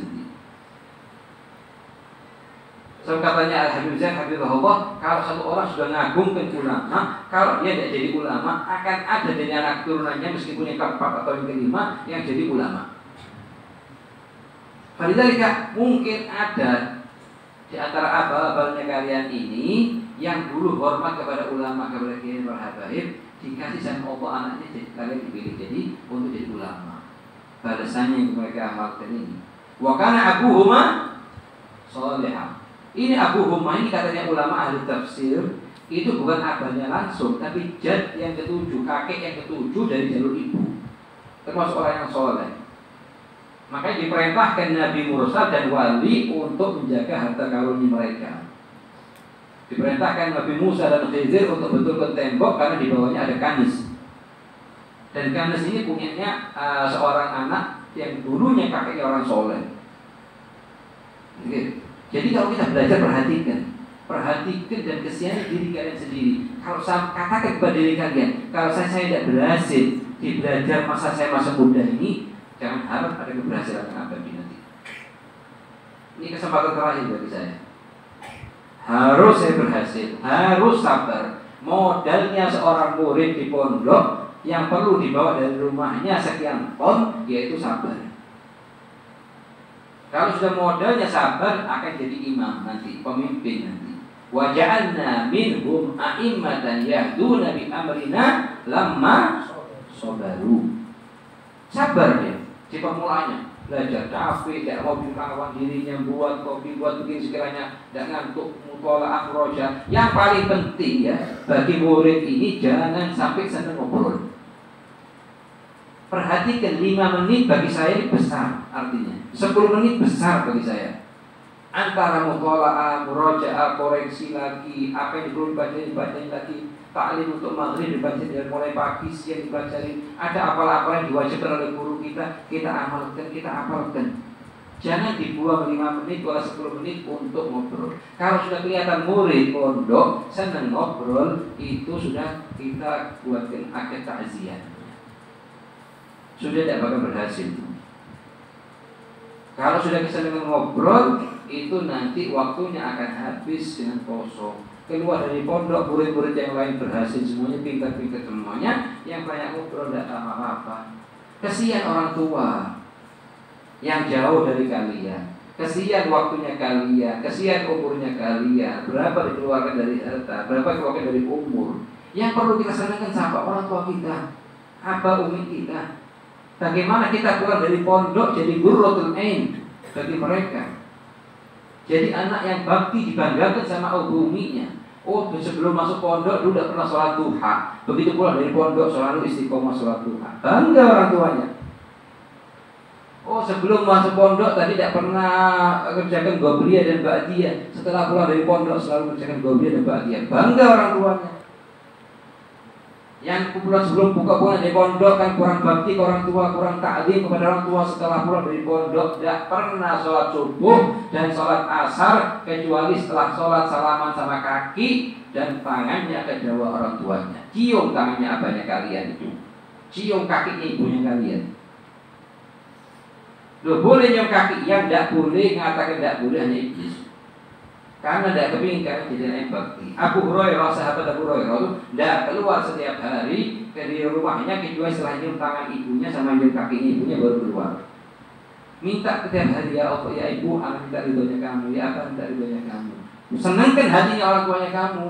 [SPEAKER 1] So katanya Al-Habib Zain Habibullah, kalau satu orang sudah ngagungkan ulama, kalau dia tidak jadi ulama, akan ada dari anak turunannya meskipun yang keempat atau yang kelima yang jadi ulama. Padahal mungkin ada di antara abal-abalnya kalian ini yang dulu hormat kepada ulama, kepada kiai Habaib, dikasih sama Allah anaknya jadi kalian dipilih jadi untuk jadi ulama. Balasannya yang mereka amalkan ini. Wa kana abuhuma shalihah. Ini Abu Humma ini katanya ulama ahli tafsir, itu bukan abahnya langsung, tapi jad yang ketujuh, kakek yang ketujuh dari jalur ibu, termasuk orang yang soleh. Makanya diperintahkan Nabi Mursal dan wali untuk menjaga harta karunnya mereka. Diperintahkan Nabi Musa dan Khidir untuk betul ke tembok karena di bawahnya ada kanis. Dan kanis ini punyanya seorang anak yang dulunya kakeknya orang soleh. Gitu. Jadi kalau kita belajar perhatikan dan kesian diri kalian sendiri. Kalau saya katakan kepada diri kalian, kalau saya tidak berhasil di belajar masa muda ini, jangan harap ada keberhasilan abadi nanti. Ini kesempatan terakhir bagi saya. Harus saya berhasil, harus sabar. Modalnya seorang murid di pondok yang perlu dibawa dari rumahnya sekian ton, yaitu sabar. Kalau sudah modalnya sabar, akan jadi imam nanti, pemimpin nanti. Wa ja'alna minhum a'immatan yahduna bi amrina lamma sabaru. Sabar dia di permulaannya, belajar capek, tidak mau melawan dirinya, buat kopi, buat bikin sekiranya tidak ngantuk, mutola'ah roja. Yang paling penting ya bagi murid ini jangan sampai senang ngobrol. Perhatikan 5 menit bagi saya ini besar artinya. 10 menit besar bagi saya. Antara mutola'ah, muraja'ah, koreksi lagi, apa yang perlu dibacain lagi, taklim untuk maghrib dibaca dari mulai pagi, siang dibacain. Ada apalah-apalah yang diwajibkan oleh guru kita amalkan, kita hafalkan. Jangan dibuang 5 menit atau 10 menit untuk ngobrol. Kalau sudah kelihatan murid pondok senang ngobrol, itu sudah kita buatkan akad takziah. Sudah tidak bakal berhasil. Kalau sudah kesenangan ngobrol, itu nanti waktunya akan habis dengan kosong. Keluar dari pondok, murid-murid yang lain berhasil semuanya, pintar-pintar semuanya, yang banyak ngobrol tidak apa-apa. Kesian orang tua yang jauh dari kalian, kesian waktunya kalian, kesian umurnya kalian. Berapa dikeluarkan dari harta, berapa dikeluarkan dari umur. Yang perlu kita senangkan siapa? Orang tua kita, apa umi kita. Bagaimana kita keluar dari pondok jadi qurratul ain bagi mereka. Jadi anak yang bakti dibanggakan sama uminya. Oh, sebelum masuk pondok dulu tidak pernah sholat duha. Begitu pulang dari pondok selalu istiqomah sholat duha. Bangga orang tuanya. Oh, sebelum masuk pondok tadi tidak pernah kerjakan gobliyah dan ba'diyah. Setelah pulang dari pondok selalu kerjakan gobliyah dan ba'diyah. Bangga orang tuanya. Yang kumpulan sebelum buka pulang di pondok kan kurang bakti ke orang tua, kurang taklim kepada orang tua. Setelah pulang dari pondok tidak pernah sholat subuh dan sholat asar kecuali setelah sholat salaman sama kaki dan tangannya ke kedua orang tuanya. Cium tangannya abahnya kalian itu, cium kakinya ibunya kalian. Loh, boleh nyium kaki, yang tidak boleh mengatakan tidak boleh hanya iblis. Karena tidak kepingin karena jadi yang bakti. Abu Hurairah, sahabat Abu Hurairah itu tidak keluar setiap hari dari rumahnya kecuali setelah nyium tangan ibunya sama nyium kakinya ibunya baru keluar. Minta setiap hari, ya Allah, ya ibu, anak minta ridhonya kamu, ya apa minta ridhonya kamu. Senangkan hatinya orang tuanya kamu.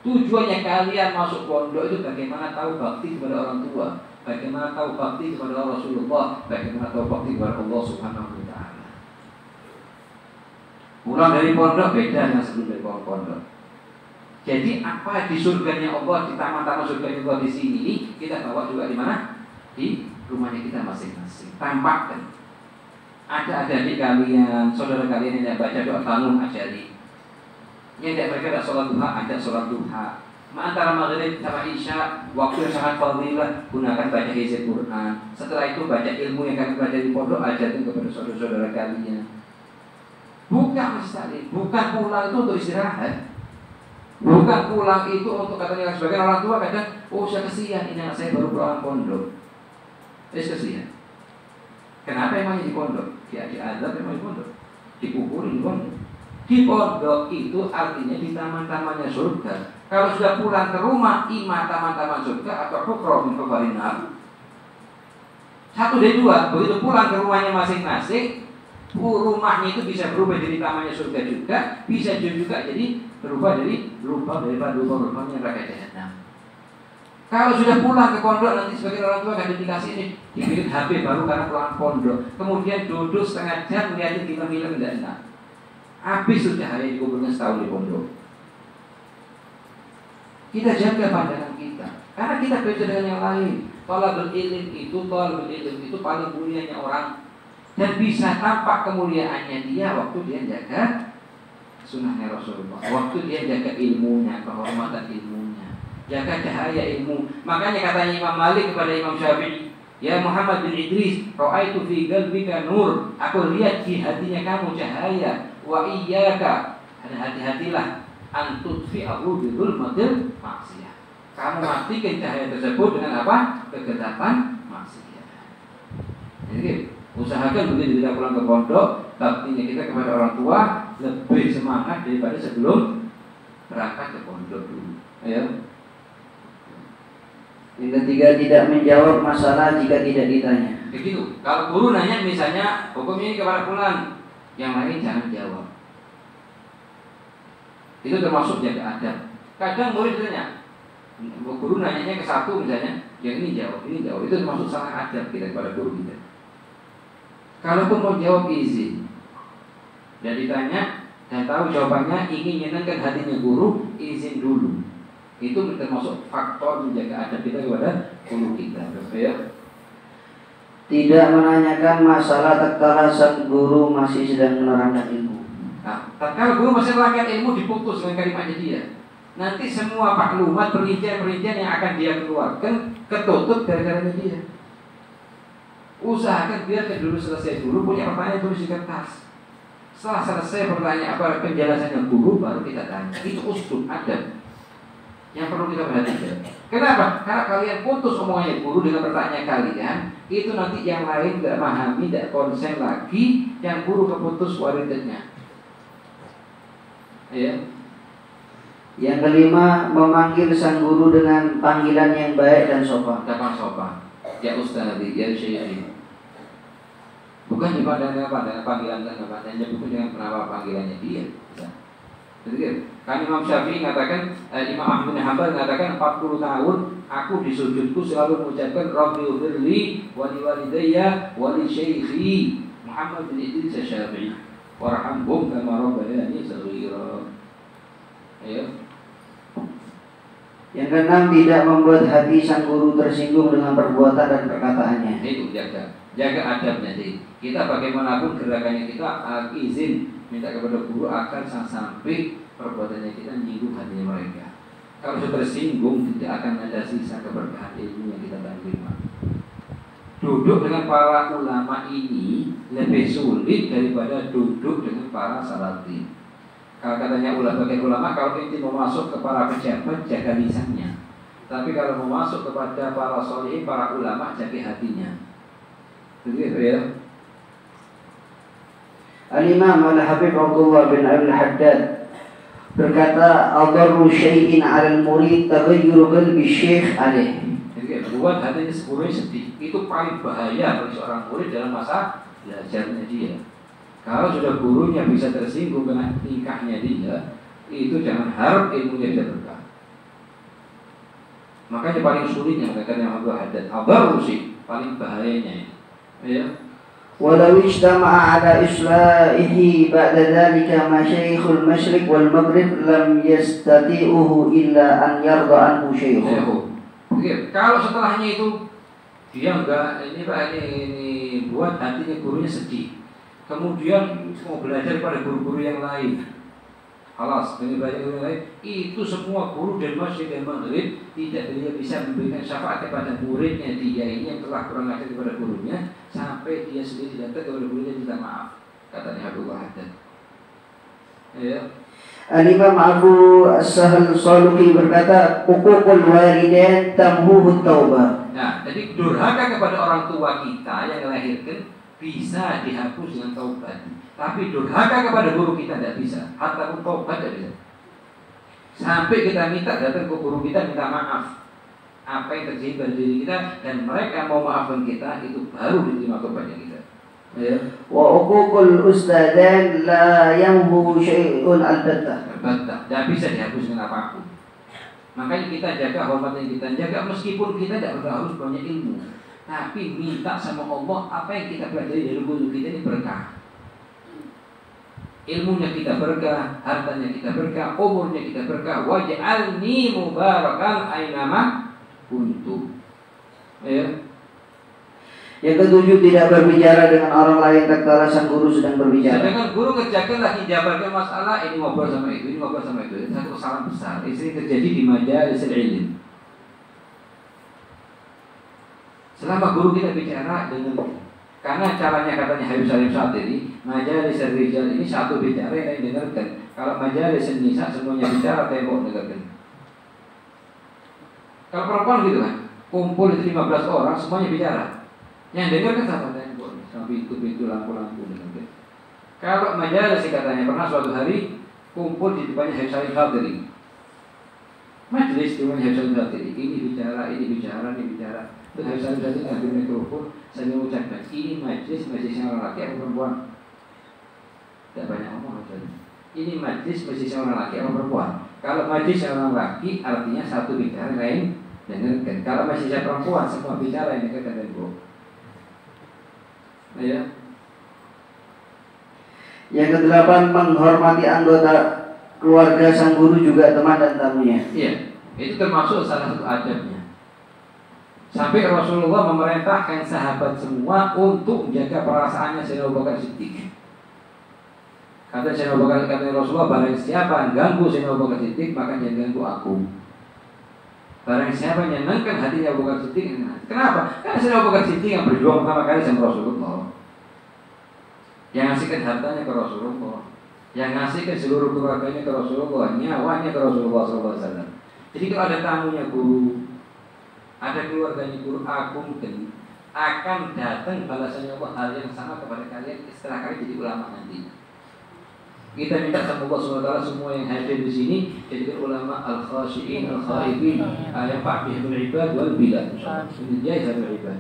[SPEAKER 1] Tujuannya kalian masuk pondok itu bagaimana tahu bakti kepada orang tua, bagaimana tahu bakti kepada Rasulullah, bagaimana tahu bakti kepada Allah Subhanahu wa Ta'ala. Pulang dari pondok beda dengan sebelum dari pondok. Jadi apa di surganya Allah, di taman-taman surganya Allah di sini, kita bawa juga di mana? Di rumahnya kita masing-masing. Tampakkan. Ada adik kalian, saudara kalian yang baca doa tanum ajari. Yang tidak mereka ada sholat duha, ada sholat duha. Antara maghrib sama isya, waktu yang sangat fadilah, gunakan baca hizib Quran. Setelah itu baca ilmu yang kalian baca di pondok, ajarkan kepada saudara-saudara kalian. Bukan mustahil, bukan pulang itu untuk istirahat. Bukan pulang itu untuk katanya sebagian orang tua kadang, oh saya kesian ini anak saya baru pulang pondok. Kesian. Kenapa emangnya di pondok? Ya diazab emang di pondok. Dipukulin di pondok. Di pondok itu artinya di taman-tamannya surga. Kalau sudah pulang ke rumah, ima taman-taman surga atau hukro min hukarinar. Satu dari dua, begitu pulang ke rumahnya masing-masing, rumahnya itu bisa berubah jadi tamannya surga juga, bisa juga jadi berubah dari lubang-lubangnya neraka jahanam. Kalau sudah pulang ke pondok nanti sebagai orang tua kan dikasih ini dibikin HP baru karena pulang pondok, kemudian duduk setengah jam melihat film-film tidak enak. Habis sudah hari dikumpulkan setahun di pondok. Kita jaga pandangan kita, karena kita beda dengan yang lain. Thalabul ilm itu paling mulianya orang. Dan bisa tampak kemuliaannya dia waktu dia jaga sunnahnya Rasulullah, waktu dia jaga ilmunya, kehormatan ilmunya, jaga cahaya ilmu. Makanya katanya Imam Malik kepada Imam Syafi'i, ya Muhammad bin Idris, ra'aitu fi qalbika nur, aku lihat di hatinya kamu cahaya, wa iyyaka, dan hati-hatilah an tudfi'ahu bi dzulmatil maksiyah. Kamu matikan cahaya tersebut dengan apa? Kegelapan maksiat. Jadi usahakan begitu kita pulang ke pondok, baktinya kita kepada orang tua lebih semangat daripada sebelum berangkat ke pondok dulu. Ya.
[SPEAKER 2] Yang ketiga, tidak menjawab masalah jika tidak ditanya.
[SPEAKER 1] Begitu. Kalau guru nanya misalnya hukum ini kepada fulan, yang lain jangan jawab. Itu termasuk jaga adab. Kadang murid tanya, guru nanyanya ke satu misalnya, yang ini jawab. Itu termasuk salah adab kita kepada guru kita. Kalaupun mau jawab izin dan ditanya dan tahu jawabannya ingin menyenangkan hatinya guru, izin dulu. Itu termasuk faktor menjaga adab kita kepada guru kita. Ya.
[SPEAKER 2] Tidak menanyakan masalah tatkala sang guru masih sedang menerangkan ilmu.
[SPEAKER 1] Nah, tatkala guru masih menerangkan ilmu diputus dengan kalimatnya dia. Nanti semua maklumat perincian-perincian yang akan dia keluarkan ketutup gara-gara dia. Usahakan biarkan dulu selesai dulu, punya pertanyaan tulis di kertas. Setelah selesai pertanyaan apa penjelasannya guru, baru kita tanya. Itu usul adab yang perlu kita perhatikan. Kenapa? Karena kalian putus omongannya guru dengan pertanyaan kalian, itu nanti yang lain tidak memahami, tidak konsen lagi, yang guru keputus waridnya. Ya.
[SPEAKER 2] Yang kelima, memanggil sang guru dengan panggilan yang baik dan sopan.
[SPEAKER 1] Dengan sopan. Ya Ustaz, ya Syekh. Bukan cuma dengan panggilan dan namanya, bukan dengan kenapa panggilannya dia. Jadi kan Imam Syafi'i mengatakan, Imam Ahmad bin Hanbal mengatakan 40 tahun aku di sujudku selalu mengucapkan Rabbi ufirli wa li walidayya wa li syaikhi Muhammad bin Idris Syafi'i warhamhum kama rabbayani shaghira. Ya.
[SPEAKER 2] Yang keenam, tidak membuat hati sang guru tersinggung dengan perbuatan dan perkataannya.
[SPEAKER 1] Itu jaga adabnya. Jadi kita bagaimanapun gerakannya kita izin minta kepada guru akan sampai perbuatannya kita menyinggung hatinya mereka. Kalau sudah tersinggung, tidak akan ada sisa keberkahan ilmu yang kita terima. Duduk dengan para ulama ini lebih sulit daripada duduk dengan para salatin. Kalau katanya ulama, kalau inti mau masuk ke para pejabat, jaga lisannya. Tapi kalau mau masuk kepada para solihin, para ulama, jaga hatinya. Begitu ya.
[SPEAKER 2] Al-Imam Al-Habib Abdullah bin Al-Haddad berkata, "Adarru syai'in 'alal murid taghayyur qalbi syekh alaih."
[SPEAKER 1] Jadi buat hatinya gurunya sedih. Itu paling bahaya bagi seorang murid dalam masa belajarnya dia. Kalau sudah gurunya bisa tersinggung dengan tingkahnya dia, itu jangan harap ilmunya bisa berkah. Makanya paling sulitnya kata yang Abdul Haddad, adarru syai', paling bahayanya ya.
[SPEAKER 2] Walau ijtama'a ala islahihi ba'da dhalika masyayikhul masyriq wal maghrib lam yastati'uhu illa an yarda anhu syaikhuh.
[SPEAKER 1] Kalau setelahnya itu dia enggak ini buat hatinya gurunya sedih. Kemudian mau belajar pada guru-guru yang lain. Alas, dengan belajar guru yang lain, itu semua guru dan masyriq dan maghrib tidak dia bisa memberikan syafaat kepada muridnya dia ini yang telah kurang ajar kepada gurunya sampai dia sendiri datang kepada gurunya minta maaf. Katanya Abdul Haddad. Ya.
[SPEAKER 2] Al-Imam Abu As-Sahal Saluki berkata, "Uququl walidain tamhuhu taubah."
[SPEAKER 1] Nah, jadi durhaka kepada orang tua kita yang melahirkan bisa dihapus dengan taubat. Tapi durhaka kepada guru kita tidak bisa. Hatta pun taubat tidak bisa. Sampai kita minta datang ke guru kita minta maaf apa yang terjadi pada diri kita dan mereka mau maafkan kita, itu baru diterima taubatnya kita. Ya.
[SPEAKER 2] Wa uququl ustadzan la yamhu syai'un albattah.
[SPEAKER 1] Tidak bisa dihapus dengan apapun. Makanya kita jaga hormat yang kita jaga meskipun kita tidak harus banyak ilmu, tapi minta sama Allah apa yang kita pelajari dari guru kita ini berkah. Ilmunya kita berkah, hartanya kita berkah, umurnya kita berkah. Waj'alni mubarakan ainama kuntu. Ya.
[SPEAKER 2] Yang ketujuh, tidak berbicara dengan orang lain tatkala sang guru sedang berbicara.
[SPEAKER 1] Sedangkan guru kerjakan lagi jabarkan masalah, ini ngobrol sama itu, ini ngobrol sama itu. Itu satu kesalahan besar. Ini terjadi di majalis ilmu. Selama guru kita bicara dengan, karena caranya katanya Habib Salim Syatiri, majalis rijal ini satu bicara yang lain dengarkan. Kalau majalis nisa semuanya bicara, tembok dengarkan. Kalau perempuan gitu kan, kumpul itu 15 orang semuanya bicara. Yang dengar kan sama tembok, sama pintu-pintu, lampu-lampu dengarkan. Kalau majalis katanya pernah suatu hari kumpul di depannya Habib Salim Syatiri. Majelis di depannya Habib Salim Syatiri, ini bicara, ini bicara, ini bicara. Terus Habib Salim Syatiri ngambil mikrofon, saya mengucapkan, ini majelisnya orang laki atau perempuan? Tidak banyak ngomong saja. Ini majelisnya orang laki atau perempuan? Kalau majelisnya orang laki artinya satu bicara lain dengarkan. Kalau majelisnya perempuan semua bicara yang dengarkan dan bohong. Ya.
[SPEAKER 2] Yang kedelapan, menghormati anggota keluarga sang guru juga teman dan tamunya.
[SPEAKER 1] Iya, itu termasuk salah satu adabnya. Sampai Rasulullah memerintahkan sahabat semua untuk menjaga perasaannya Sayyidina Abu Bakar Siddiq. Kata Sayyidina Abu Bakar, kata Rasulullah, barang siapa ganggu Sayyidina Abu Bakar Siddiq, maka jangan ganggu aku. Barang siapa menyenangkan hatinya Abu Bakar Siddiq, kenapa? Karena Sayyidina Abu Bakar Siddiq yang berjuang pertama kali sama Rasulullah, yang ngasihkan hartanya ke Rasulullah, yang ngasihkan seluruh keluarganya ke Rasulullah, nyawanya ke Rasulullah SAW. Jadi kalau ada tamunya guru, ada keluarganya guru, aku mungkin akan datang balasannya Allah hal yang sama kepada kalian setelah kalian jadi ulama nanti. Kita minta sama Allah SWT semua yang hadir di sini jadi ulama al-khashi'in, al-khaifin, yang fa'bihul ibad wal bilad. Ini dia yang ibad.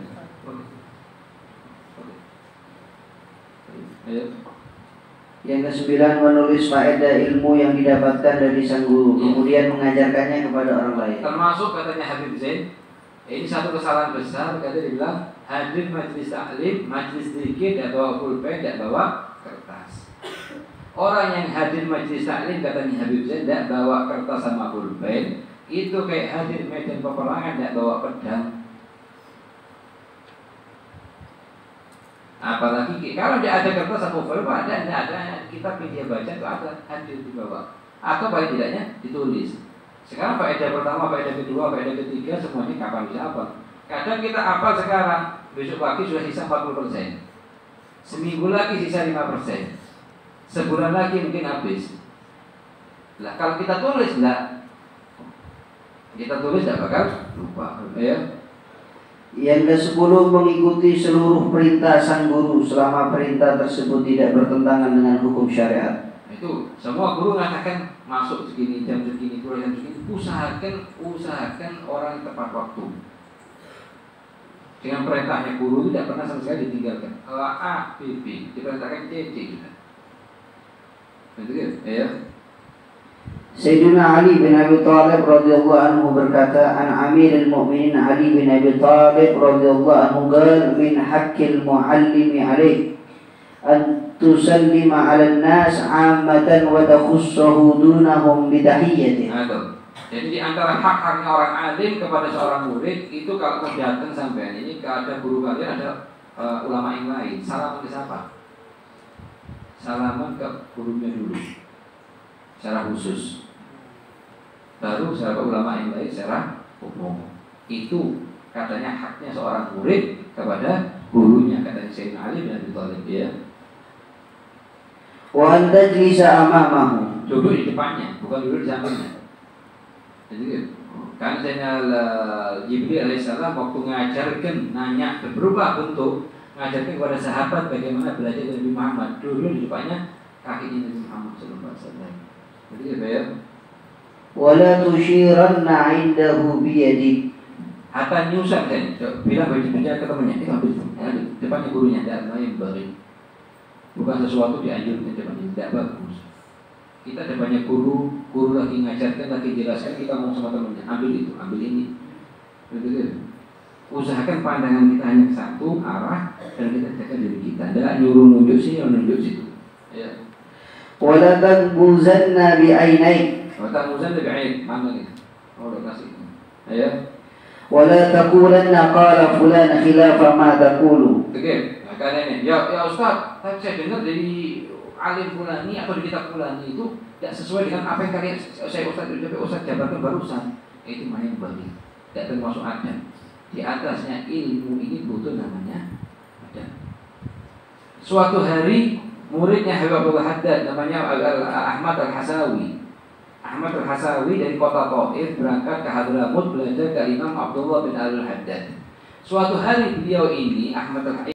[SPEAKER 2] Yang kesembilan, menulis faedah ilmu yang didapatkan dari sang guru, kemudian mengajarkannya kepada orang lain.
[SPEAKER 1] Termasuk katanya Habib Zain, ini satu kesalahan besar. Kata dia bilang hadir majlis taklim, majlis zikir, tidak bawa pulpen, tidak bawa kertas. Orang yang hadir majlis taklim katanya Habib Zain tidak bawa kertas sama pulpen, itu kayak hadir medan peperangan tidak bawa pedang. Apalagi kalau tidak ada kertas sama pulpen, tidak ada kitab yang dia baca itu ada hadir di bawah, atau paling tidaknya ditulis. Sekarang faedah pertama, faedah kedua, faedah ketiga semuanya kapan bisa hafal? Kadang kita hafal sekarang, besok pagi sudah sisa 40%. Seminggu lagi sisa 5%. Sebulan lagi mungkin habis. Lah kalau kita tulis enggak, kita tulis tidak bakal lupa, ya.
[SPEAKER 2] Yang ke-10, mengikuti seluruh perintah sang guru selama perintah tersebut tidak bertentangan dengan hukum syariat.
[SPEAKER 1] Itu semua guru mengatakan masuk segini, jam segini, keluar jam segini. Usahakan orang tepat waktu. Dengan perintahnya guru tidak pernah sama sekali ditinggalkan. A, B, B, diperintahkan C, C juga. Betul ya?
[SPEAKER 2] Sayyidina Ali bin Abi Thalib radhiyallahu anhu berkata, an Amirul Mukminin Ali bin Abi Thalib radhiyallahu anhu qala min haqqil muallimi alaik an tusallima 'alan nas 'ammatan wa takhussahu dunahum bi tahiyyatin.
[SPEAKER 1] Jadi di antara hak-haknya orang alim kepada seorang murid itu kalau mau datang sampean ini ada guru kalian, ada ulama yang lain, salaman ke siapa? Salaman ke gurunya dulu secara khusus. Baru secara ulama yang lain secara umum. Itu katanya haknya seorang murid kepada gurunya, katanya Sayyidina Ali bin Abi Thalib, ya.
[SPEAKER 2] Wa an tajlisa amamahu,
[SPEAKER 1] duduk di depannya, bukan duduk di sampingnya. Jadi kan Jibril alaihissalam waktu ngajarkan, nanya berubah bentuk, ngajarkan kepada sahabat bagaimana belajar dari Nabi Muhammad, dulu di depannya kakinya Nabi Muhammad SAW. Jadi ya,
[SPEAKER 2] wala tushiranna 'indahu bi yadik,
[SPEAKER 1] hatta nyusan kan, bilang baca ke temannya, itu ambil depannya gurunya, tidak main bari, bukan sesuatu dianjurkan depannya, tidak bagus. Kita ada banyak guru lagi ngajarkan, lagi jelaskan, kita ngomong sama temannya, ambil itu, ambil ini. Betul. Usahakan pandangan kita hanya satu arah dan kita jaga diri kita. Tidak nyuruh nunjuk sini, nunjuk situ. Ya.
[SPEAKER 2] Wala tanbuzanna bi ainaik.
[SPEAKER 1] Wala tanbuzanna bi ainaik. Mana nih? Oh, udah kasih. Ya.
[SPEAKER 2] Wala taqulanna qala fulan khilafa ma taqulu.
[SPEAKER 1] Oke, makanya ini. Ya Ustaz, tapi saya dengar dari alim fulani atau di kitab fulani itu tidak sesuai dengan apa yang kalian Ustaz jabarkan barusan. Itu mana yang bagi, tidak termasuk adab. Di atasnya ilmu ini butuh namanya adab. Suatu hari muridnya Habib Abdul Haddad namanya Ahmad Al-Hasawi. Ahmad Al-Hasawi dari kota Thaif berangkat ke Hadramut belajar ke Imam Abdullah bin Al-Haddad. Suatu hari beliau ini Ahmad Al-Hasawi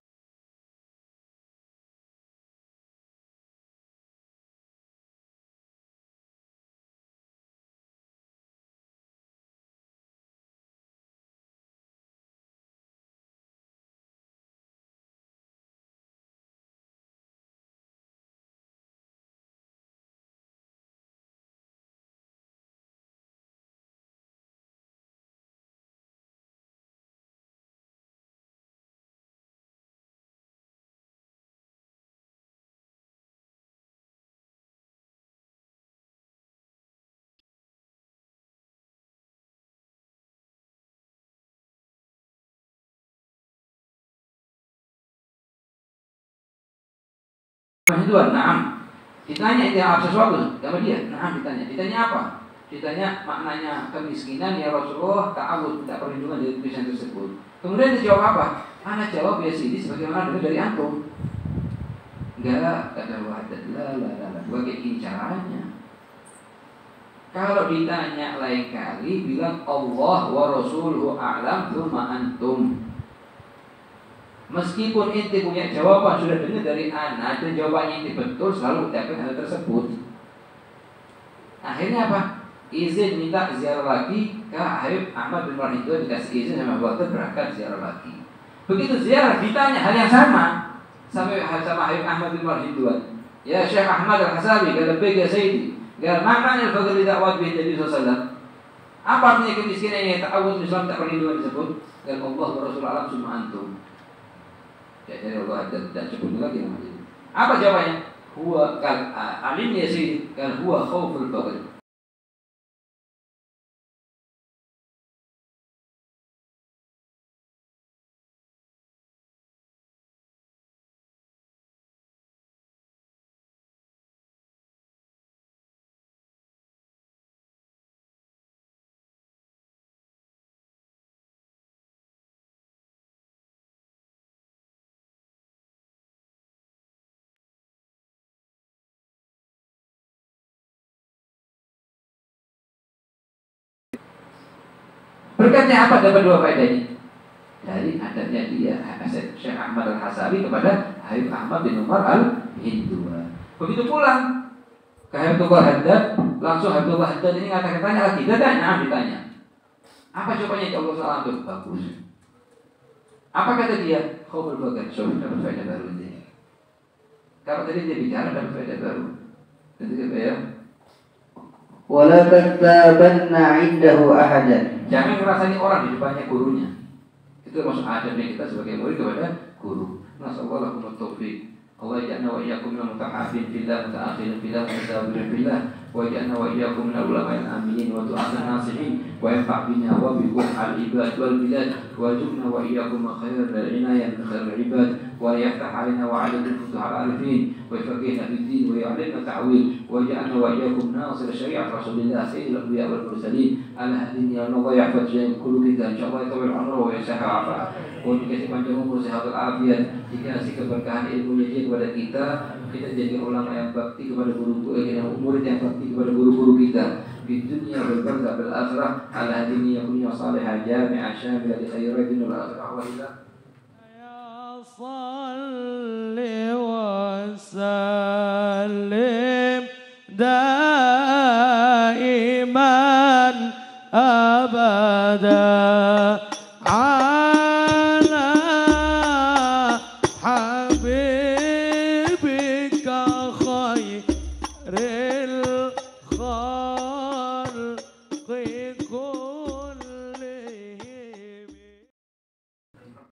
[SPEAKER 1] Mahduan, naam. Ditanya dia apa sesuatu sama dia, naam ditanya apa? Ditanya maknanya kemiskinan ya Rasulullah, ta'awud, minta perlindungan dari kemiskinan tersebut. Kemudian dia jawab apa? Ana jawab ya sini sebagaimana dengar dari antum. Enggak, kata Wahadat, la, bukan kayak gini caranya. Kalau ditanya lain kali bilang Allah wa Rasuluhu a'lam tsumma antum. Meskipun inti punya jawaban sudah dengar dari anak dan jawabannya inti betul, selalu ucapkan hal tersebut. Akhirnya apa? Izin minta ziarah lagi ke Habib Ahmad bin Rahidwan, dikasih izin sama Bakar berangkat ziarah lagi. Begitu ziarah ditanya hal yang sama sama Habib Ahmad bin Rahidwan. Ya Syekh Ahmad Al-Hasawi, kalau ya Sayyidi, kalau maknanya al-faqr da'wat bihi Nabi SAW. Apa artinya kemiskinan yang ta'awud Islam tak perlindungan disebut? Dan Allah wa Rasul alam summa antum. Ya, jadi Allah dan sebut lagi namanya. Apa jawabannya? Huwa kal alim ya sih, kan huwa khauful faqr. Berkatnya apa dapat dua faedah ini? Dari adanya dia Syekh Ahmad Al-Hasawi kepada Habib Ahmad bin Umar Al-Hindua. Begitu pulang ke Habibullah Haddad, langsung Habibullah Haddad ini ngatakan tanya lagi, ditanya. Apa jawabannya Allah Taala itu bagus. Apa kata dia? Kau berbagai dapat faedah baru ini. Kalau tadi dia bicara dapat faedah baru. Jadi apa ya?
[SPEAKER 2] Wala katabanna indahu ahadan.
[SPEAKER 1] Jangan ngerasani orang di depannya gurunya. Itu maksud adabnya kita sebagai murid kepada guru. Nasallahu alaihi taufiq. Allah ja'alna wa iyyakum minal muta'affin fillah, muta'akhirin fillah, mutasabirin fillah, wa ja'alna wa iyyakum minal ulama'il aminin wa du'atan nasihin wa yanfa' bina wa bikum al-ibad wal bilad wa jumna wa iyyakum khairal inayah min khairil ibad wa yaftah 'alaina wa 'alaikum futuhal arifin wa yafaqihna fid din wa yu'allimna ta'wil wa ja'alna wa iyyakum nasir syari'at Rasulillah sayyidil anbiya wal mursalin ala hadin ya Allah yahfaz jami' kullu kita insyaallah tawil umur wa yasah afa wa dikasih panjang umur sehat afiat dikasih keberkahan ilmunya dia kepada kita jadi ulama yang bakti kepada guru-guru murid yang bakti kepada guru-guru kita di dunia berbarzakh bil akhirah ala hadin ya kullu salihah jami'a syamila li khairin wal akhirah wa ila
[SPEAKER 3] ya salli wa sallim daiman abada